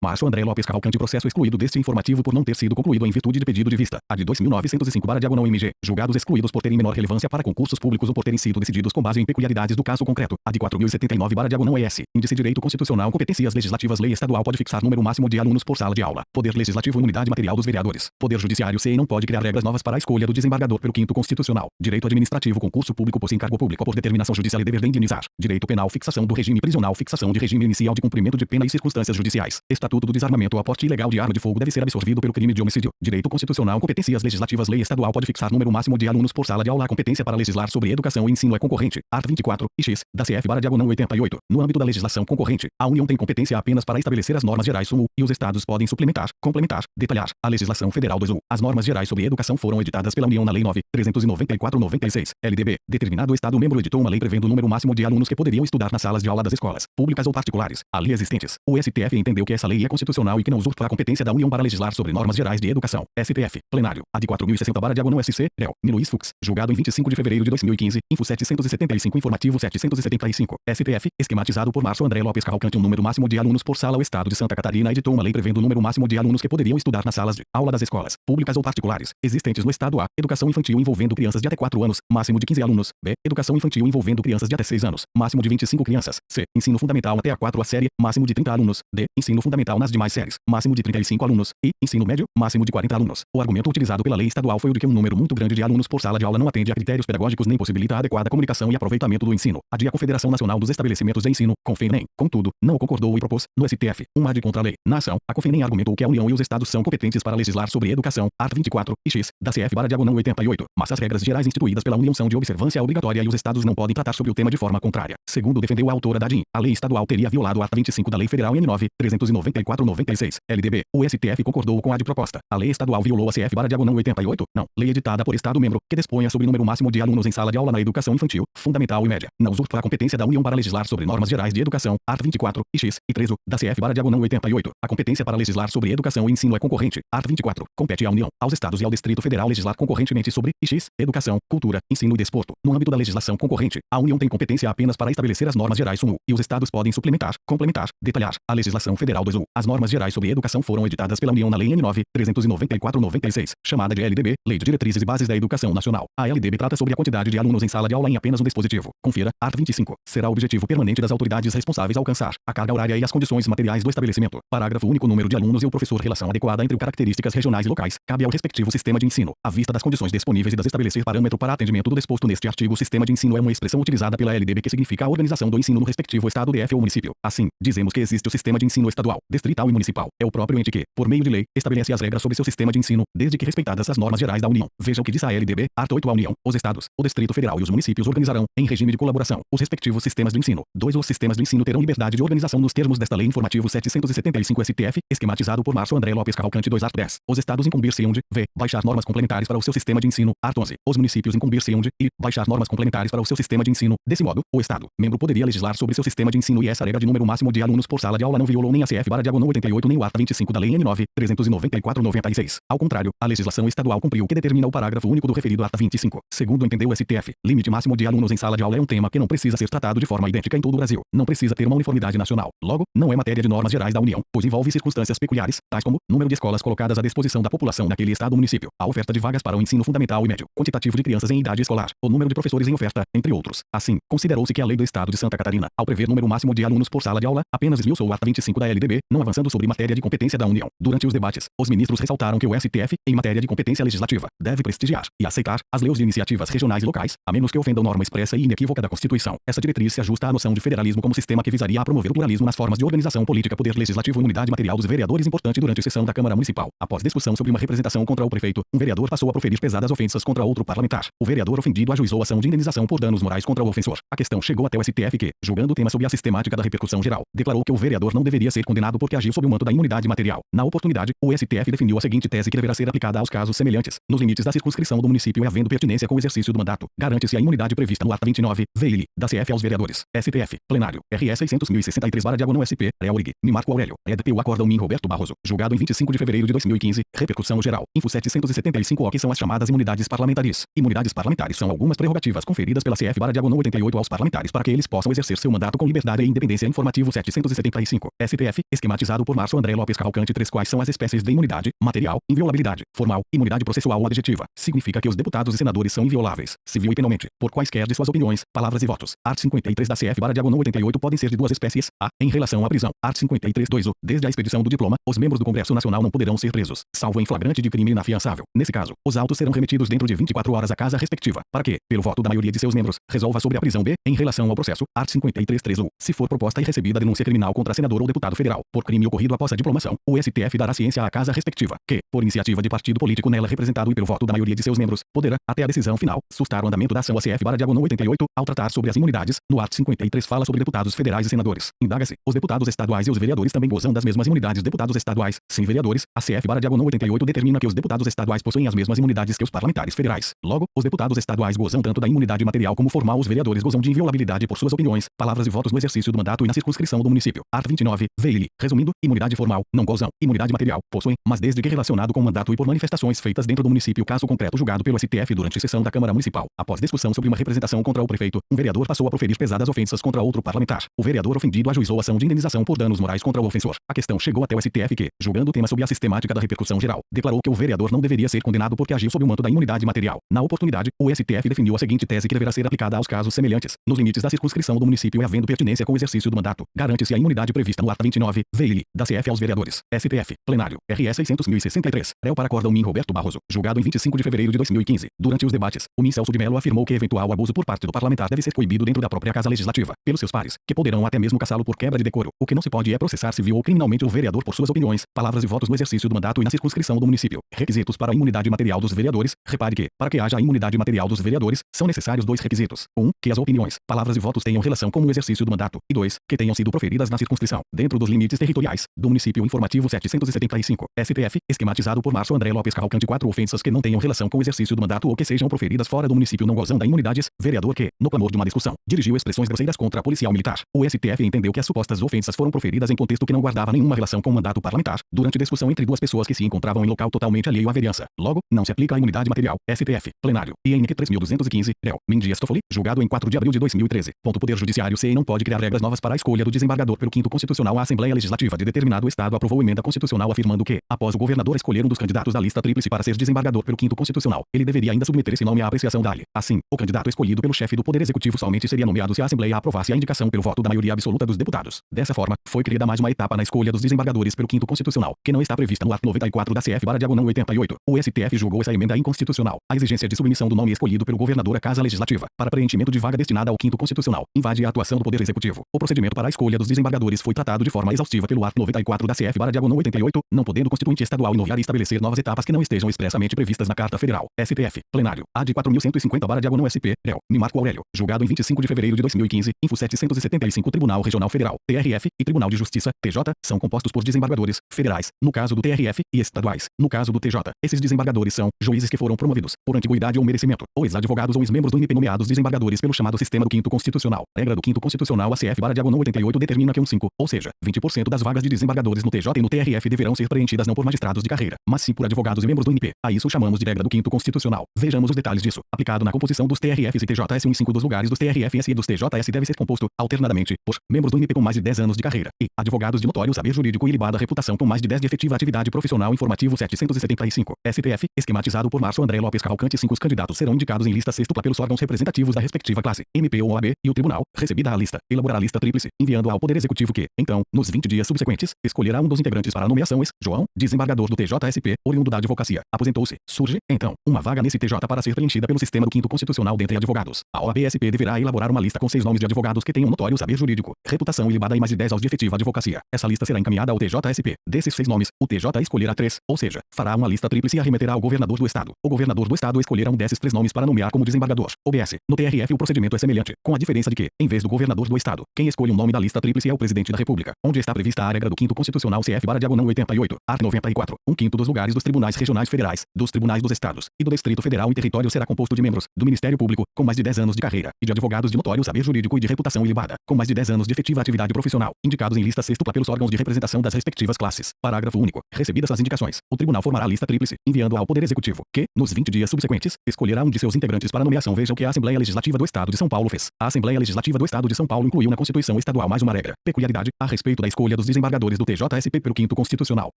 Márcio André Lopes Cavalcante, processo excluído deste informativo por não ter sido concluído em virtude de pedido de vista. A de 2.905/MG. Julgados excluídos por terem menor relevância para concursos públicos ou por terem sido decididos com base em peculiaridades do caso concreto. A de 4.079/ES. Índice Direito Constitucional, Competências Legislativas. Lei estadual pode fixar número máximo de alunos por sala de aula. Poder Legislativo, Imunidade Material dos Vereadores. Poder Judiciário, CEI, não pode criar regras novas para a escolha do desembargador pelo 5º Constitucional. Direito Administrativo, concurso público por encargo público ou por determinação judicial e dever de indenizar. Direito Penal, fixação do regime prisional, fixação de regime inicial de cumprimento de pena e circunstâncias judiciais. Estatuto do Desarmamento, o aporte ilegal de arma de fogo deve ser absorvido pelo crime de homicídio. Direito Constitucional, Competências Legislativas. Lei estadual pode fixar número máximo de alunos por sala de aula. A competência para legislar sobre educação e ensino é concorrente. Art. 24 e X da CF/88. No âmbito da legislação concorrente, a União tem competência apenas para estabelecer as normas gerais SUMU, e os estados podem suplementar, complementar, detalhar a legislação federal do SU. As normas gerais sobre educação foram editadas pela União na Lei 9.394/96. LDB. Determinado estado membro editou uma lei prevendo o número máximo de alunos que poderiam estudar nas salas de aula das escolas públicas ou particulares. A lei existentes. O STF entendeu que essa lei é constitucional e que não usurpa a competência da União para legislar sobre normas gerais de educação. STF. Plenário. A de 4.060/SC. Réu. Luiz Fux. Julgado em 25 de fevereiro de 2015. Info 775. Informativo 775. STF. Esquematizado por Márcio André Lopes Cavalcante. Um número máximo de alunos por sala. O Estado de Santa Catarina editou uma lei prevendo o número máximo de alunos que poderiam estudar nas salas de aula das escolas públicas ou particulares existentes no Estado. A. Educação infantil envolvendo crianças de até 4 anos. Máximo de 15 alunos. B. Educação infantil envolvendo crianças de até 6 anos. Máximo de 25 crianças. C. Ensino fundamental até a 4 a série. Máximo de 30 alunos. D. Ensino fundamental nas demais séries. Máximo de 35 alunos. E. Ensino médio. Máximo de 40 alunos. O argumento utilizado pela lei estadual foi o de que um número muito grande de alunos por sala de aula não atende a critérios pedagógicos nem possibilita a adequada comunicação e aproveitamento do ensino. A de a Confederação Nacional dos Estabelecimentos de Ensino, CONFENEM, contudo, não concordou e propôs, no STF, uma AD contra a lei. Na ação, a CONFENEM argumentou que a União e os estados são competentes para legislar sobre educação, art. 24 e X da CF/88, mas as regras gerais instituídas pela União são de observância obrigatória e os estados não podem tratar sobre o tema de forma contrária. Segundo defendeu a autora da ADIM, a lei estadual teria violado o art. 25 da Lei Federal N. 9.394/96, LDB. O STF concordou com a AD proposta. A lei estadual violou a CF/88? Não. Lei editada por estado membro, que disponha sobre número máximo de alunos em sala de aula na educação infantil, fundamental e média. Não usurpa a competência da União para legislar sobre normas gerais de educação, art. 24 e X e 13 da CF/88. A competência para legislar sobre educação e ensino é concorrente. Art. 24. Compete à União, aos estados e ao Distrito Federal legislar concorrentemente sobre X, educação, cultura, ensino e desporto. No âmbito da legislação concorrente, a União tem competência apenas para estabelecer as normas gerais SUMU, e os estados podem suplementar, complementar, detalhar a legislação federal do SU. As normas gerais sobre educação foram editadas pela União na Lei N. 9.394/96, chamada de LDB, Lei de Diretrizes e Bases da Educação Nacional. A LDB trata sobre a quantidade de alunos em sala de aula em apenas um dispositivo. Confira, art. 25. Será o objetivo permanente das autoridades responsáveis alcançar a carga horária e as condições materiais do estabelecimento. Parágrafo único. Número de alunos e o professor. Relação adequada entre características regionais e locais. Cabe ao respectivo sistema de ensino, à vista das condições disponíveis e das estabelecer parâmetro para atendimento do disposto neste artigo. O sistema de ensino é uma expressão utilizada pela LDB que significa a organização do ensino no respectivo estado, DF ou município. Assim, dizemos que existe o sistema de ensino estadual, distrital e municipal. É o próprio ente que, por meio de lei, estabelece as regras sobre seu sistema de ensino, desde que respeitadas as normas gerais da União. Veja o que diz a LDB, art. 8. A União, os estados, o Distrito Federal e os municípios organizarão, em regime de colaboração, os respectivos sistemas de ensino. 2. Os sistemas de ensino terão liberdade de organização nos termos desta lei. Informativo 775 STF, esquematizado por Márcio André Lopes Cavalcante. 2. Art. 10. Os estados incumbir-se-ão de v. Baixar normas complementares para o seu sistema de ensino. Art. 11. Os municípios incumbir-se-ão de i. Baixar normas complementares para o seu sistema de ensino. Desse modo, o estado membro poderia legislar sobre seu sistema de ensino e essa regra de número máximo de alunos por sala de aula não violou nem a CF/88 nem o art. 25 da Lei N. 9.394/96. Ao contrário, a legislação estadual cumpriu o que determina o parágrafo único do referido art. 25. Segundo entendeu o STF, limite máximo de alunos em sala de aula é um tema que não precisa ser tratado de forma idêntica em todo o Brasil. Não precisa ter uma uniformidade nacional. Logo, não é matéria de normas gerais da União, pois envolve circunstâncias peculiares, tais como número de escolas colocadas à disposição da população naquele estado ou município, a oferta de vagas para o ensino fundamental e médio, quantitativo de crianças em idade escolar, o número de professores em oferta, entre outros. Assim, considerou-se que a lei do estado de Santa Catarina, ao prever número máximo de alunos por sala de aula, apenas esmiuçou o art. 25 da LDB, não avançando sobre matéria de competência da União. Durante os debates, os ministros ressaltaram que o STF, em matéria de competência legislativa, deve prestigiar e aceitar as leis de iniciativas regionais e locais, a menos que ofendam norma expressa e inequívoca da Constituição. Essa diretriz se ajusta à noção de federalismo como sistema que visaria a promover o pluralismo nas formas de organização política. Poder legislativo. Imunidade material dos vereadores. Importante durante a sessão da Câmara Municipal. Após discussão sobre uma representação contra o prefeito, um vereador passou a proferir pesadas ofensas contra outro parlamentar. O vereador ofendido ajuizou ação de indenização por danos morais contra o ofensor. A questão chegou até o STF que, julgando o tema sob a sistemática da repercussão geral, declarou que o vereador não deveria ser condenado porque agiu sob o manto da imunidade material. Na oportunidade, o STF definiu a seguinte tese que deverá ser aplicada aos casos semelhantes, nos limites da circunscrição do município e havendo pertinência com o exercício do mandato. Garante-se a imunidade prevista no art. 29, VIL, da CF aos vereadores. STF, plenário, RS 600.063/SP, Realrig, Marco Aurélio, EDPU Acórdão Min Roberto Barroso, julgado em 25 de fevereiro de 2015, repercussão geral, Info 775 O que são as chamadas imunidades parlamentares. Imunidades parlamentares são algumas prerrogativas conferidas pela CF/88 aos parlamentares para que eles possam exercer seu mandato com liberdade e independência. Informativo 775. STF, esquematizado por Márcio André Lopes Cavalcante. 3. Quais são as espécies de imunidade? Material, inviolabilidade. Formal, imunidade processual ou adjetiva. Significa que os deputados e senadores são invioláveis, civil e penalmente, por quaisquer de suas opiniões, palavras e votos. Art. 53 da CF/88 podem ser de duas espécies. A. Em relação à prisão. Art. 53(2). Desde a expedição do diploma, os membros do Congresso Nacional não poderão ser presos, salvo em flagrante de crime inafiançável. Nesse caso, os autos serão remetidos dentro de 24 horas à casa respectiva, para que, pelo voto da maioria de seus membros, resolva sobre a prisão. B. Em relação ao processo. Art. 53(3). ou, se for proposta e recebida denúncia criminal contra senador ou deputado federal, por crime ocorrido após a diplomação, o STF dará ciência à casa respectiva, que, por iniciativa de partido político nela representado e pelo voto da maioria de seus membros, poderá, até a decisão final, sustar o andamento da ação. A CF/88, ao tratar sobre as imunidades, no art. 53 fala sobre deputados federais e senadores. Indaga-se, os deputados estaduais e os vereadores também gozam das mesmas imunidades. Deputados estaduais, sim vereadores, a CF/88 determina que os deputados estaduais possuem as mesmas imunidades que os parlamentares federais. Logo, os deputados estaduais gozam tanto da imunidade material como formal. Os vereadores gozam de inviolabilidade por suas opiniões, palavras e votos no exercício do mandato e na circunscrição do município. Art. 29, VL. Resumindo, imunidade formal, não gozam. Imunidade material, possuem, mas desde que relacionado com o mandato e por manifestações feitas dentro do município. Caso concreto julgado pelo STF durante sessão da Câmara Municipal. Após discussão sobre uma representação contra o prefeito, um vereador passou a proferir pesadas ofensas contra outro parlamentar. O vereador ofendido ajuizou ação de indenização por danos morais contra o ofensor. A questão chegou até o STF que, julgando o tema sob a sistemática da repercussão geral, declarou que o vereador não deveria ser condenado porque agiu sob o manto da imunidade material. Na oportunidade, o STF definiu a seguinte tese que deverá ser aplicada aos casos semelhantes, nos limites da circunscrição do município e havendo pertinência com o exercício do mandato. Garante-se a imunidade prevista no art. 29, VL, da CF aos vereadores. STF, plenário, RS 600.063. Réu para acórdão Min Roberto Barroso, julgado em 25 de fevereiro de 2015. Durante os debates, o Min Celso de Mello afirmou que eventual abuso por parte do parlamentar deve ser coibido dentro da própria Casa Legislativa, pelos seus pares, que poderão até mesmo caçá-lo por quebra de decoro. O que não se pode é processar civil ou criminalmente o vereador por suas opiniões, palavras e votos no exercício do mandato e na circunscrição do município. Requisitos para a imunidade material dos vereadores. Repare que, para que haja a imunidade material dos vereadores, são necessários dois requisitos. 1. Que as opiniões, palavras e votos tenham relação com o exercício do mandato. E 2. Que tenham sido proferidas na circunscrição, dentro dos limites territoriais, do município. Informativo 775. STF, esquematizado por Márcio André Lopes Cavalcante. 4 ofensas que não tenham relação com o exercício do mandato ou que sejam proferidas fora do município não gozam da imunidades. Vereador que, no clamor de uma discussão, dirigiu expressões grosseiras contra policial militar. O STF entendeu que as supostas ofensas foram proferidas em contexto que não guardava nenhuma relação com o mandato parlamentar, durante discussão entre duas pessoas que se encontravam em local totalmente alheio à vereança. Logo, não se aplica a imunidade material. STF, plenário, INQ 3215, réu, Mendias Toffoli, julgado em 4 de abril de 2013. Poder Judiciário CE não pode criar regras novas para a escolha do desembargador pelo 5º Constitucional. A Assembleia Legislativa de determinado Estado aprovou emenda constitucional afirmando que, após o governador escolher um dos candidatos da lista tríplice para ser desembargador pelo 5º Constitucional, ele deveria ainda submeter esse nome à apreciação da ALE. Assim, o candidato escolhido pelo chefe do Poder Executivo somente seria nomeado se a Assembleia aprovasse a indicação pelo voto da maioria absoluta dos deputados. Dessa forma, foi criada mais uma etapa na escolha dos desembargadores pelo 5º Constitucional, que não está prevista no art. 94 da CF/88. O STF julgou essa emenda inconstitucional. A exigência de submissão do nome escolhido pelo governador à Casa Legislativa para preenchimento de vaga destinada ao 5º Constitucional invade a atuação do Poder Executivo. O procedimento para a escolha dos desembargadores foi tratado de forma exaustiva pelo art. 94 da CF/88, não podendo o constituinte estadual inovar e estabelecer novas etapas que não estejam expressamente previstas na Carta Federal. STF, plenário, AD 4150/SP, réu, Marco Aurélio, julgado em 25 de fevereiro de 2015, Info 775. Tribunal Regional Federal, TRF, e Tribunal de Justiça, TJ, são compostos por desembargadores federais, no caso do TRF, e estaduais, no caso do TJ. Esses desembargadores são juízes que foram promovidos por antiguidade ou merecimento, ou ex-advogados ou ex-membros do MP nomeados desembargadores pelo chamado sistema do 5º Constitucional. Regra do 5º Constitucional. A CF/88 determina que 5, ou seja, 20% das vagas de desembargadores no TJ e no TRF deverão ser preenchidas não por magistrados de carreira, mas sim por advogados e membros do MP. A isso chamamos de regra do 5º Constitucional. Vejamos os detalhes disso. Aplicado na composição dos TRFs e TJS, 1 em 5 dos lugares dos TRFs e dos TJS deve ser composto, alternadamente, por membros do MP com mais de 10 anos de carreira e advogados de notório saber jurídico e ilibada reputação com mais de 10 de efetiva atividade profissional. Informativo 775. STF, esquematizado por Márcio André Lopes Cavalcante. 5 os candidatos serão indicados em lista sextupla pelos órgãos representativos da respectiva classe, MP ou OAB, e o tribunal, recebida a lista, elaborará a lista tríplice, enviando ao Poder Executivo que, então, nos 20 dias subsequentes, escolherá um dos integrantes para a nomeação. João, desembargador do TJSP, oriundo da advocacia, aposentou-se. Surge, então, uma vaga nesse TJ para ser preenchida pelo sistema do 5º Constitucional dentre advogados. A OAB-SP deverá elaborar uma lista com 6 nomes de advogados que tenham notório saber jurídico, reputação ilibada e mais de 10 aos de efetiva advocacia. Essa lista será encaminhada ao TJSP. Desses 6 nomes, o TJ escolherá 3, ou seja, fará uma lista tríplice e a remeterá ao governador do Estado. O governador do Estado escolherá um desses 3 nomes para nomear como desembargador. OBS. No TRF o procedimento é semelhante, com a diferença de que, em vez do governador do Estado, quem escolhe um nome da lista tríplice é o presidente da República, onde está prevista a regra do 5º Constitucional. CF/88, art. 94. 1/5 dos lugares dos tribunais regionais federais, dos tribunais dos estados e do Distrito Federal e Território será composto de membros do Ministério Público, com mais de 10 anos de carreira, e de advogados de notório saber jurídico e de reputação ilibada, com mais de 10 anos de efetiva atividade profissional, indicados em lista sextupla pelos órgãos de representação das respectivas classes. Parágrafo único. Recebidas as indicações, o tribunal formará a lista tríplice, enviando ao Poder Executivo, que, nos nos 20 dias subsequentes, escolherá um de seus integrantes para nomeação. Veja o que a Assembleia Legislativa do Estado de São Paulo fez. A Assembleia Legislativa do Estado de São Paulo incluiu na Constituição Estadual mais uma regra, peculiaridade, a respeito da escolha dos desembargadores do TJSP pelo 5º Constitucional.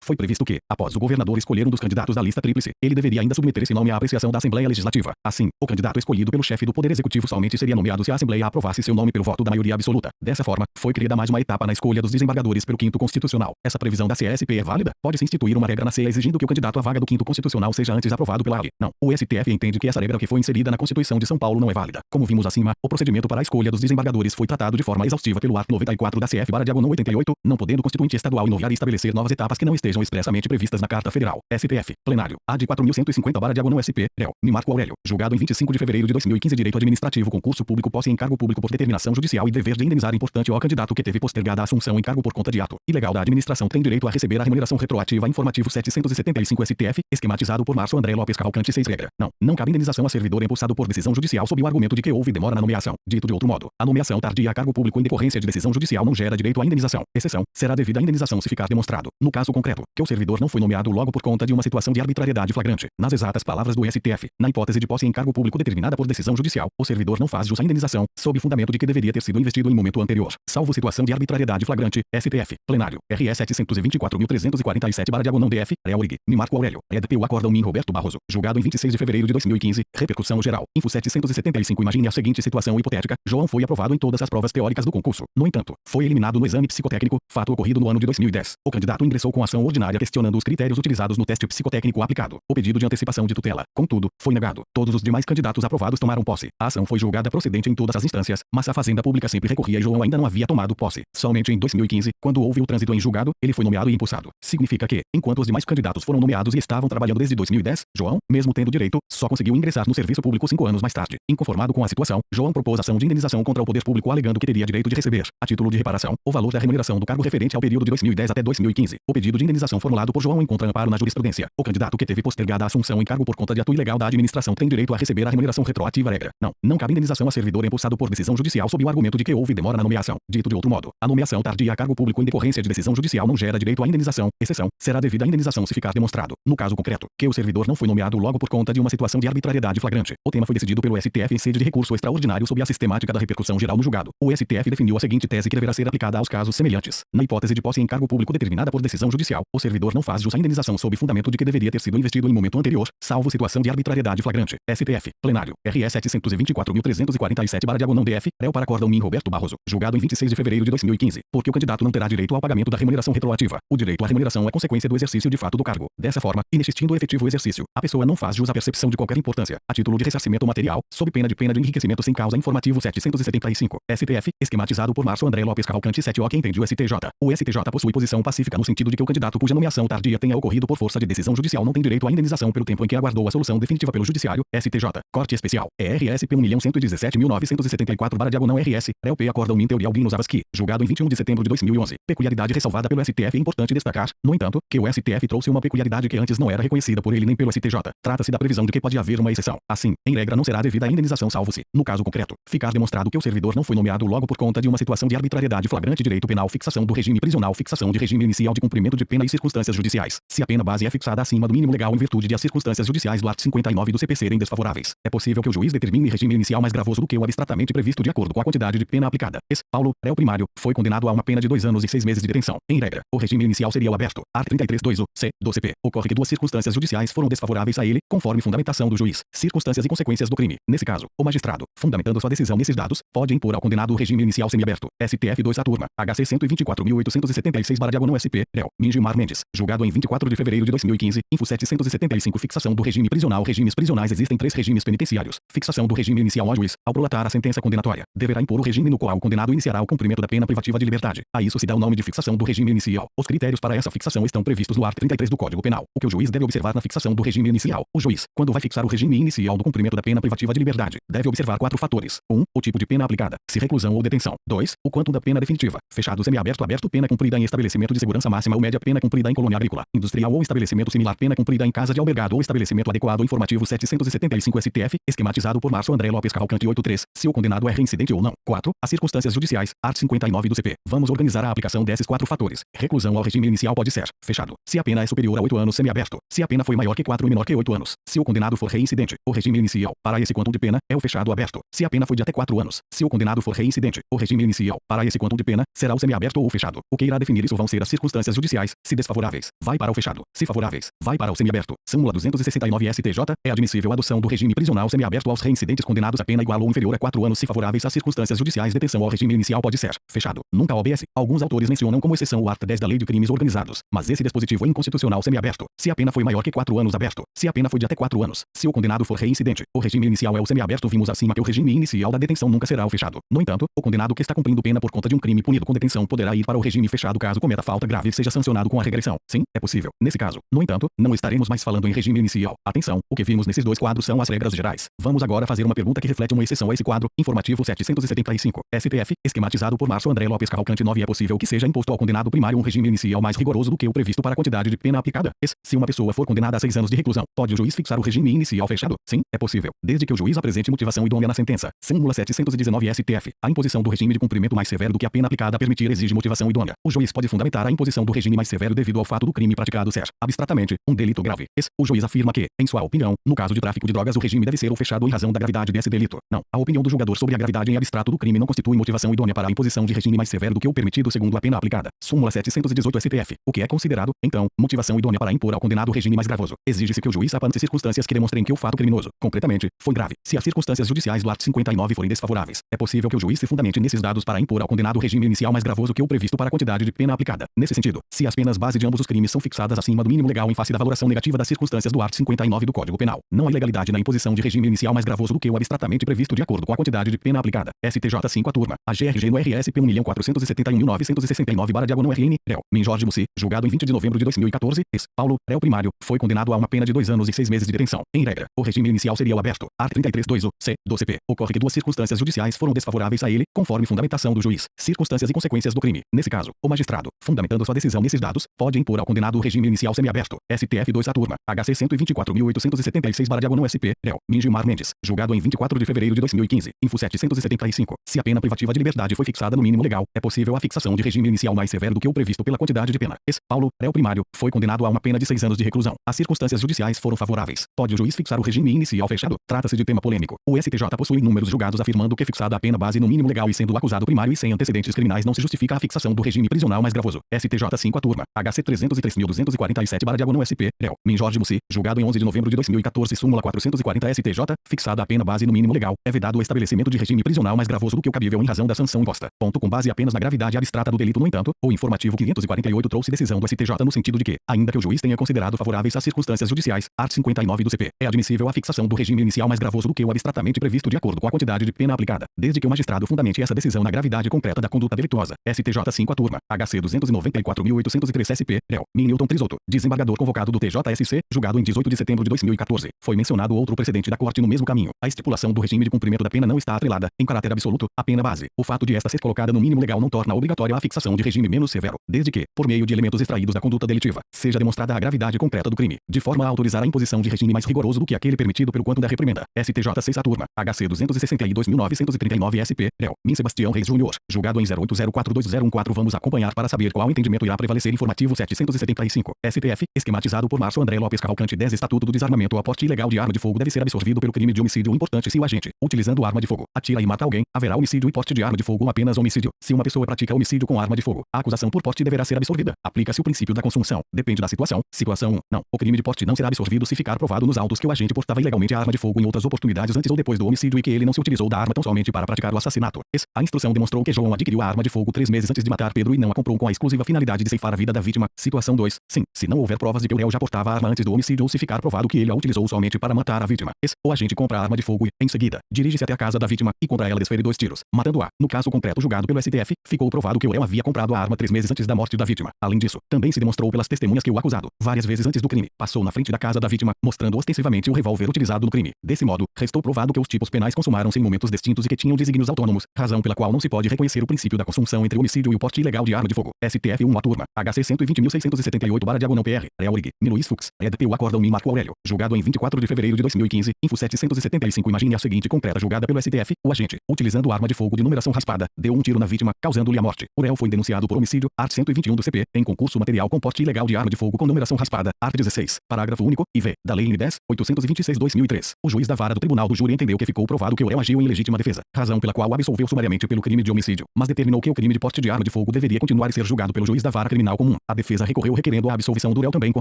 Foi previsto que, após o governador escolher um dos candidatos da lista tríplice, ele deveria ainda submeter esse nome à apreciação da Assembleia Legislativa. Assim, o candidato escolhido pelo chefe do Poder Executivo somente seria nomeado se a Assembleia aprovasse seu nome pelo voto da maioria absoluta. Dessa forma, foi criada mais uma etapa na escolha dos desembargadores pelo 5º Constitucional. Essa previsão da CSP é válida? Pode-se instituir uma regra na CEA exigindo que o candidato à vaga do 5º Constitucional seja antes aprovado pela ALE. Não. O STF entende que essa regra que foi inserida na Constituição de São Paulo não é válida. Como vimos acima, o procedimento para a escolha dos desembargadores foi tratado de forma exaustiva pelo artigo 94 da CF/88, não podendo o Constituinte Estadual inovar e estabelecer novas etapas que não estejam expressamente previstas na Carta Federal. STF. Plenário. A de 4150/SP. Réu. Marco Aurélio. Julgado em 25 de fevereiro de 2015. Direito administrativo. Concurso público. Posse em cargo público por determinação judicial e dever de indenizar importante ao candidato que teve postergada a assunção em cargo por conta de ato ilegal da administração tem direito a receber a remuneração retroativa. Informativo 775 STF, esquematizado por Márcio André Lopes Cavalcante. 6 regra. Não cabe indenização a servidor empossado por decisão judicial sob o argumento de que houve demora na nomeação. Dito de outro modo, a nomeação tardia a cargo público em decorrência de decisão judicial não gera direito à indenização. Exceção, será devida a indenização se ficar demonstrado, no caso concreto, que o servidor não foi nomeado logo por conta de uma situação de arbitrariedade flagrante. Nas exatas palavras do STF, na hipótese de posse em cargo público determinada por decisão judicial, o servidor não faz jus à indenização, sob fundamento de que deveria ter sido investido em momento anterior, salvo situação de arbitrariedade flagrante. STF, plenário, RS 724.347/DF, Réu-Rig, Marco Aurélio, EDPU Acórdão-me Roberto Barroso, julgado em 26 de fevereiro de 2015, repercussão geral, Info 775. Imagine a seguinte situação hipotética: João foi aprovado em todas as provas teóricas do concurso. No entanto, foi eliminado no exame psicotécnico, fato ocorrido no ano de 2010. O candidato ingressou com ação ordinária questionando os critérios utilizados no teste psicotécnico aplicado. O pedido de antecipação de tutela, contudo, foi negado. Todos os demais candidatos aprovados tomaram posse. A ação foi julgada procedente em todas as instâncias, mas a Fazenda Pública sempre recorria e João ainda não havia tomado posse. Somente em 2015, quando houve o trânsito em julgado, ele foi nomeado e impulsado. Significa que, enquanto os demais candidatos foram nomeados e estavam trabalhando desde 2010, João, mesmo tendo direito, só conseguiu ingressar no serviço público 5 anos mais tarde. Inconformado com a situação, João propôs ação de indenização contra o poder público alegando que teria direito de receber, a título de reparação, o valor da remuneração do cargo referente ao período de 2010 até 2015. O pedido de indenização formulado por João encontra amparo na jurisprudência. O candidato que teve postergada a assunção em cargo por conta de ato ilegal da administração tem direito a receber a remuneração retroativa. Regra. Não cabe indenização a servidor impulsado por decisão judicial sob o argumento de que houve demora na nomeação. Dito de outro modo, a nomeação tardia a cargo público em decorrência de decisão judicial não gera direito à indenização. Exceção, será devida a indenização se ficar demonstrado, no caso concreto, que o servidor não foi nomeado logo por conta de uma situação de arbitrariedade flagrante. O tema foi decidido pelo STF em sede de recurso extraordinário sob a sistemática da repercussão geral no julgado. O STF definiu a seguinte tese que deverá ser aplicada aos casos semelhantes. Na hipótese de posse em cargo público determinada por decisão judicial, o servidor não faz jus à indenização sob fundamento de que deveria ter sido investido em momento anterior, salvo situação de arbitrariedade flagrante. STF, plenário, RS 724.347/DF, Réu para Acórdão-me Roberto Barroso, julgado em 26 de fevereiro de 2015, porque o candidato não terá direito ao pagamento da remuneração retroativa. O direito à remuneração é consequência do exercício de fato do cargo. Dessa forma, inexistindo o efetivo exercício, a pessoa não faz jus à percepção de qualquer importância, a título de ressarcimento material, sob pena de enriquecimento sem causa. Informativo 775. STF, esquematizado por Márcio André Lopes Cavalcante. 7 O que entende o STJ. O STJ possui posição pacífica no sentido de que o candidato cuja nomeação tardia tenha ocorrido por força de decisão judicial não tem direito à indenização pelo tempo em que aguardou a solução definitiva pelo judiciário. STJ. Corte especial. ERSP 1.117.974/RS. Réu-P Acórdão-me Teorial Dinos Avaski, julgado em 21 de setembro de 2011. Peculiaridade ressalvada pelo STF. É importante destacar, no entanto, que o STF trouxe uma peculiaridade que antes não era reconhecida por ele nem pelo STJ. Trata-se da previsão de que pode haver uma exceção. Assim, em regra não será devida a indenização salvo se, no caso concreto, ficar demonstrado que o servidor não foi nomeado logo por conta de uma situação de arbitrariedade flagrante. Direito penal. Fixação do regime prisional. Fixação de regime inicial de cumprimento de pena e circunstâncias judiciais. Se a pena base é fixada acima do mínimo legal em virtude de as circunstâncias judiciais do artigo 59 do CP serem desfavoráveis, é possível que o juiz determine regime inicial mais gravoso do que o abstratamente previsto de acordo com a quantidade de pena aplicada. Paulo, réu primário, foi condenado a uma pena de 2 anos e 6 meses de detenção. Em regra, o regime inicial seria o aberto. Art. 33.2 C do CP. Ocorre que 2 circunstâncias judiciais foram desfavoráveis a ele, conforme fundamentação do juiz. Circunstâncias e consequências do crime. Nesse caso, o magistrado, fundamentando sua decisão nesses dados, pode impor ao condenado o regime inicial semiaberto. STF 2 a turma. HC 124.876/SP. Réu. Mingimar Mendes. Julgado em 24 de fevereiro de 2015. Info 775. Fixação do regime prisional. Regimes prisionais. Existem 3 regimes penitenciários. Fixação do regime inicial. Ao juiz, ao prolatar a sentença condenatória, deverá impor o regime no qual o condenado iniciará o cumprimento da pena privativa de liberdade. A isso se dá o nome de fixação do regime inicial. Os critérios para essa fixação estão previstos no artigo 33 do Código Penal. O que o juiz deve observar na fixação do regime inicial. O juiz, quando vai fixar o regime inicial do cumprimento da pena privativa de liberdade, deve observar 4 fatores. 1. O tipo de pena aplicada, se reclusão ou detenção. 2. O quanto da pena definitiva, fechado, semiaberto, aberto, pena cumprida em estabelecimento de segurança máxima ou média, pena cumprida em colônia agrícola, industrial ou estabelecimento similar, pena cumprida em casa de albergado ou estabelecimento adequado. Informativo 775 STF, esquematizado por Márcio André Lopes Cavalcante. 8.3. Se o condenado é reincidente ou não. 4. As circunstâncias judiciais, art. 59 do CP. Vamos organizar a aplicação desses 4 fatores. Reclusão ao regime inicial pode ser, fechado, se a pena é superior a 8 anos, semiaberto, se a pena foi maior que 4 e menor que 8 anos, anos, se o condenado for reincidente. O regime inicial, para esse quantum de pena, é o fechado aberto, se a pena foi de até 4 anos. Se o condenado for reincidente, o regime inicial, para esse quantum de pena, será o semiaberto ou o fechado. O que irá definir isso vão ser as circunstâncias judiciais, se desfavoráveis, vai para o fechado, se favoráveis, vai para o semiaberto. Súmula 269 STJ, é admissível a adoção do regime prisional semiaberto aos reincidentes condenados a pena igual ou inferior a 4 anos se favoráveis às circunstâncias judiciais. Detenção ao regime inicial pode ser fechado, nunca OBS. Alguns autores mencionam como exceção o art. 10 da Lei de Crimes Organizados, mas esse dispositivo é inconstitucional. Semiaberto, se a pena foi maior que 4 anos. Aberto, se a pena foi de até 4 anos. Se o condenado for reincidente, o regime inicial é o semiaberto. Vimos acima que o regime inicial da detenção nunca será o fechado. No entanto, o condenado que está cumprindo pena por conta de um crime punido com detenção poderá ir para o regime fechado caso cometa falta grave e seja sancionado com a regressão. Sim, é possível. Nesse caso, no entanto, não estaremos mais falando em regime inicial. Atenção, o que vimos nesses dois quadros são as regras gerais. Vamos agora fazer uma pergunta que reflete uma exceção a esse quadro. Informativo 775. STF, esquematizado por Márcio André Lopes Cavalcante 9. É possível que seja imposto ao condenado primário um regime inicial mais rigoroso do que o previsto para a quantidade de pena aplicada. Se uma pessoa for condenada a 6 anos de reclusão, pode o juiz fixar o regime inicial fechado? Sim, é possível, desde que o juiz apresente motivação idônea na sentença. Súmula 719 STF. A imposição do regime de cumprimento mais severo do que a pena aplicada a permitir exige motivação idônea. O juiz pode fundamentar a imposição do regime mais severo devido ao fato do crime praticado ser, abstratamente, um delito grave. O juiz afirma que, em sua opinião, no caso de tráfico de drogas o regime deve ser o fechado em razão da gravidade desse delito. Não, a opinião do julgador sobre a gravidade em abstrato do crime não constitui motivação idônea para a imposição de regime mais severo do que o permitido segundo a pena aplicada. Súmula 718 STF. O que é considerado, então, motivação idônea para impor ao condenado o regime mais gravoso? Exige-se que o juiz apante circunstâncias que demonstrem que o fato criminoso, concretamente, foi grave. Se as circunstâncias judiciais do art. 59 forem desfavoráveis, é possível que o juiz se fundamente nesses dados para impor ao condenado o regime inicial mais gravoso que o previsto para a quantidade de pena aplicada. Nesse sentido, se as penas base de ambos os crimes são fixadas acima do mínimo legal em face da valoração negativa das circunstâncias do art. 59 do Código Penal, não há ilegalidade na imposição de regime inicial mais gravoso do que o abstratamente previsto de acordo com a quantidade de pena aplicada. STJ 5 a turma. A GRG no RSP 1.471.969/RN. Réu. Min Jorge Mussi, julgado em 20 de novembro de 2014. Paulo, réu primário, foi condenado a uma pena de 2 anos e 6 meses de detenção. Em regra, o regime inicial seria o aberto. Art. 33.2 o C. do CP. Ocorre que duas circunstâncias judiciais foram desfavoráveis a ele, conforme fundamentação do juiz. Circunstâncias e consequências do crime. Nesse caso, o magistrado, fundamentando sua decisão nesses dados, pode impor ao condenado o regime inicial semiaberto. STF 2 a turma. HC 124.876/SP. Réu. Min Gilmar Mendes, julgado em 24 de fevereiro de 2015. Info 775. Se a pena privativa de liberdade foi fixada no mínimo legal, é possível a fixação de regime inicial mais severo do que o previsto pela quantidade de pena. Paulo, réu primário, foi condenado a uma pena de 6 anos de reclusão. As circunstâncias judiciais foram favoráveis. Pode o juiz fixar o regime inicial fechado? Trata-se de tema polêmico. O STJ possui inúmeros julgados afirmando que fixada a pena base no mínimo legal e sendo o acusado primário e sem antecedentes criminais não se justifica a fixação do regime prisional mais gravoso. STJ 5 a turma. HC 303.247/SP. Réu. Min Jorge Mussi, julgado em 11 de novembro de 2014. Súmula 440 STJ. Fixada a pena base no mínimo legal, é vedado o estabelecimento de regime prisional mais gravoso do que o cabível em razão da sanção imposta. Ponto com base apenas na gravidade abstrata do delito. No entanto, o informativo 548 trouxe decisão do STJ no sentido de que, ainda que o juiz tenha considerado favoráveis as circunstâncias judiciais, art. 59 do CP, é admissível a fixação do regime inicial mais gravoso do que o abstratamente previsto de acordo com a quantidade de pena aplicada, desde que o magistrado fundamente essa decisão na gravidade concreta da conduta delituosa. STJ 5 a turma. HC 294.803 SP. Réu. Min Newton Trisotto, desembargador convocado do TJSC, julgado em 18 de setembro de 2014. Foi mencionado outro precedente da Corte no mesmo caminho. A estipulação do regime de cumprimento da pena não está atrelada, em caráter absoluto, à pena base. O fato de esta ser colocada no mínimo legal não torna obrigatória a fixação de regime menos severo, desde que, por meio de elementos extraídos da conduta delitiva, seja demonstrada a gravidade concreta do crime, de forma a autorizar a imposição de regime mais rigoroso do que aquele permitido pelo quanto da reprimenda. STJ 6 a turma. HC 262.939 SP. Réu. Min Sebastião Reis Júnior, julgado em 08042014. Vamos acompanhar para saber qual entendimento irá prevalecer. Informativo 775. STF, esquematizado por Márcio André Lopes Cavalcante 10. Estatuto do Desarmamento. O aporte ilegal de arma de fogo deve ser absorvido pelo crime de homicídio importante se o agente, utilizando arma de fogo, atira e mata alguém, haverá homicídio e porte de arma de fogo ou apenas homicídio. Se uma pessoa pratica homicídio com arma de fogo, a acusação por porte deverá ser absorvida. Aplica-se o princípio da consunção. Depende da situação. Situação 1. Não. O crime de porte não será absorvido se ficar provado nos autos que o agente portava ilegalmente a arma de fogo em outras oportunidades antes ou depois do homicídio e que ele não se utilizou da arma tão somente para praticar o assassinato. A instrução demonstrou que João adquiriu a arma de fogo 3 meses antes de matar Pedro e não a comprou com a exclusiva finalidade de ceifar a vida da vítima. Situação 2. Sim, se não houver provas de que o réu já portava a arma antes do homicídio ou se ficar provado que ele a utilizou somente para matar a vítima. O agente compra a arma de fogo e, em seguida, dirige-se até a casa da vítima e contra ela desfere 2 tiros, matando-a. No caso concreto julgado pelo STF, ficou provado que o réu havia comprado a arma 3 meses antes da morte da vítima. Além disso, também se demonstrou pelas testemunhas que o acusado, várias vezes antes do crime, passou na frente da casa da vítima, mostrando ostensivamente o revólver utilizado no crime. Desse modo, restou provado que os tipos penais consumaram-se em momentos distintos e que tinham desígnios autônomos, razão pela qual não se pode reconhecer o princípio da consunção entre o homicídio e o porte ilegal de arma de fogo. STF 1 a turma. HC 120.678/PR. Réu Rig. Luiz Fux. EDPU Acórdão Min Marco Aurélio. Julgado em 24 de fevereiro de 2015. Info 775. Imagine a seguinte concreta julgada pelo STF. O agente, utilizando arma de fogo de numeração raspada, deu um tiro na vítima, causando-lhe a morte. O réu foi denunciado por homicídio, art. 121 do CP, em concurso material com porte ilegal de arma de fogo com numeração raspada, art. 16, parágrafo único, IV. da Lei nº 10.826/2003. O juiz da vara do Tribunal do Júri entendeu que ficou provado que o réu agiu em legítima defesa, razão pela qual absolveu sumariamente pelo crime de homicídio, mas determinou que o crime de porte de arma de fogo deveria continuar a ser julgado pelo juiz da vara criminal comum. A defesa recorreu requerendo a absolvição do réu também com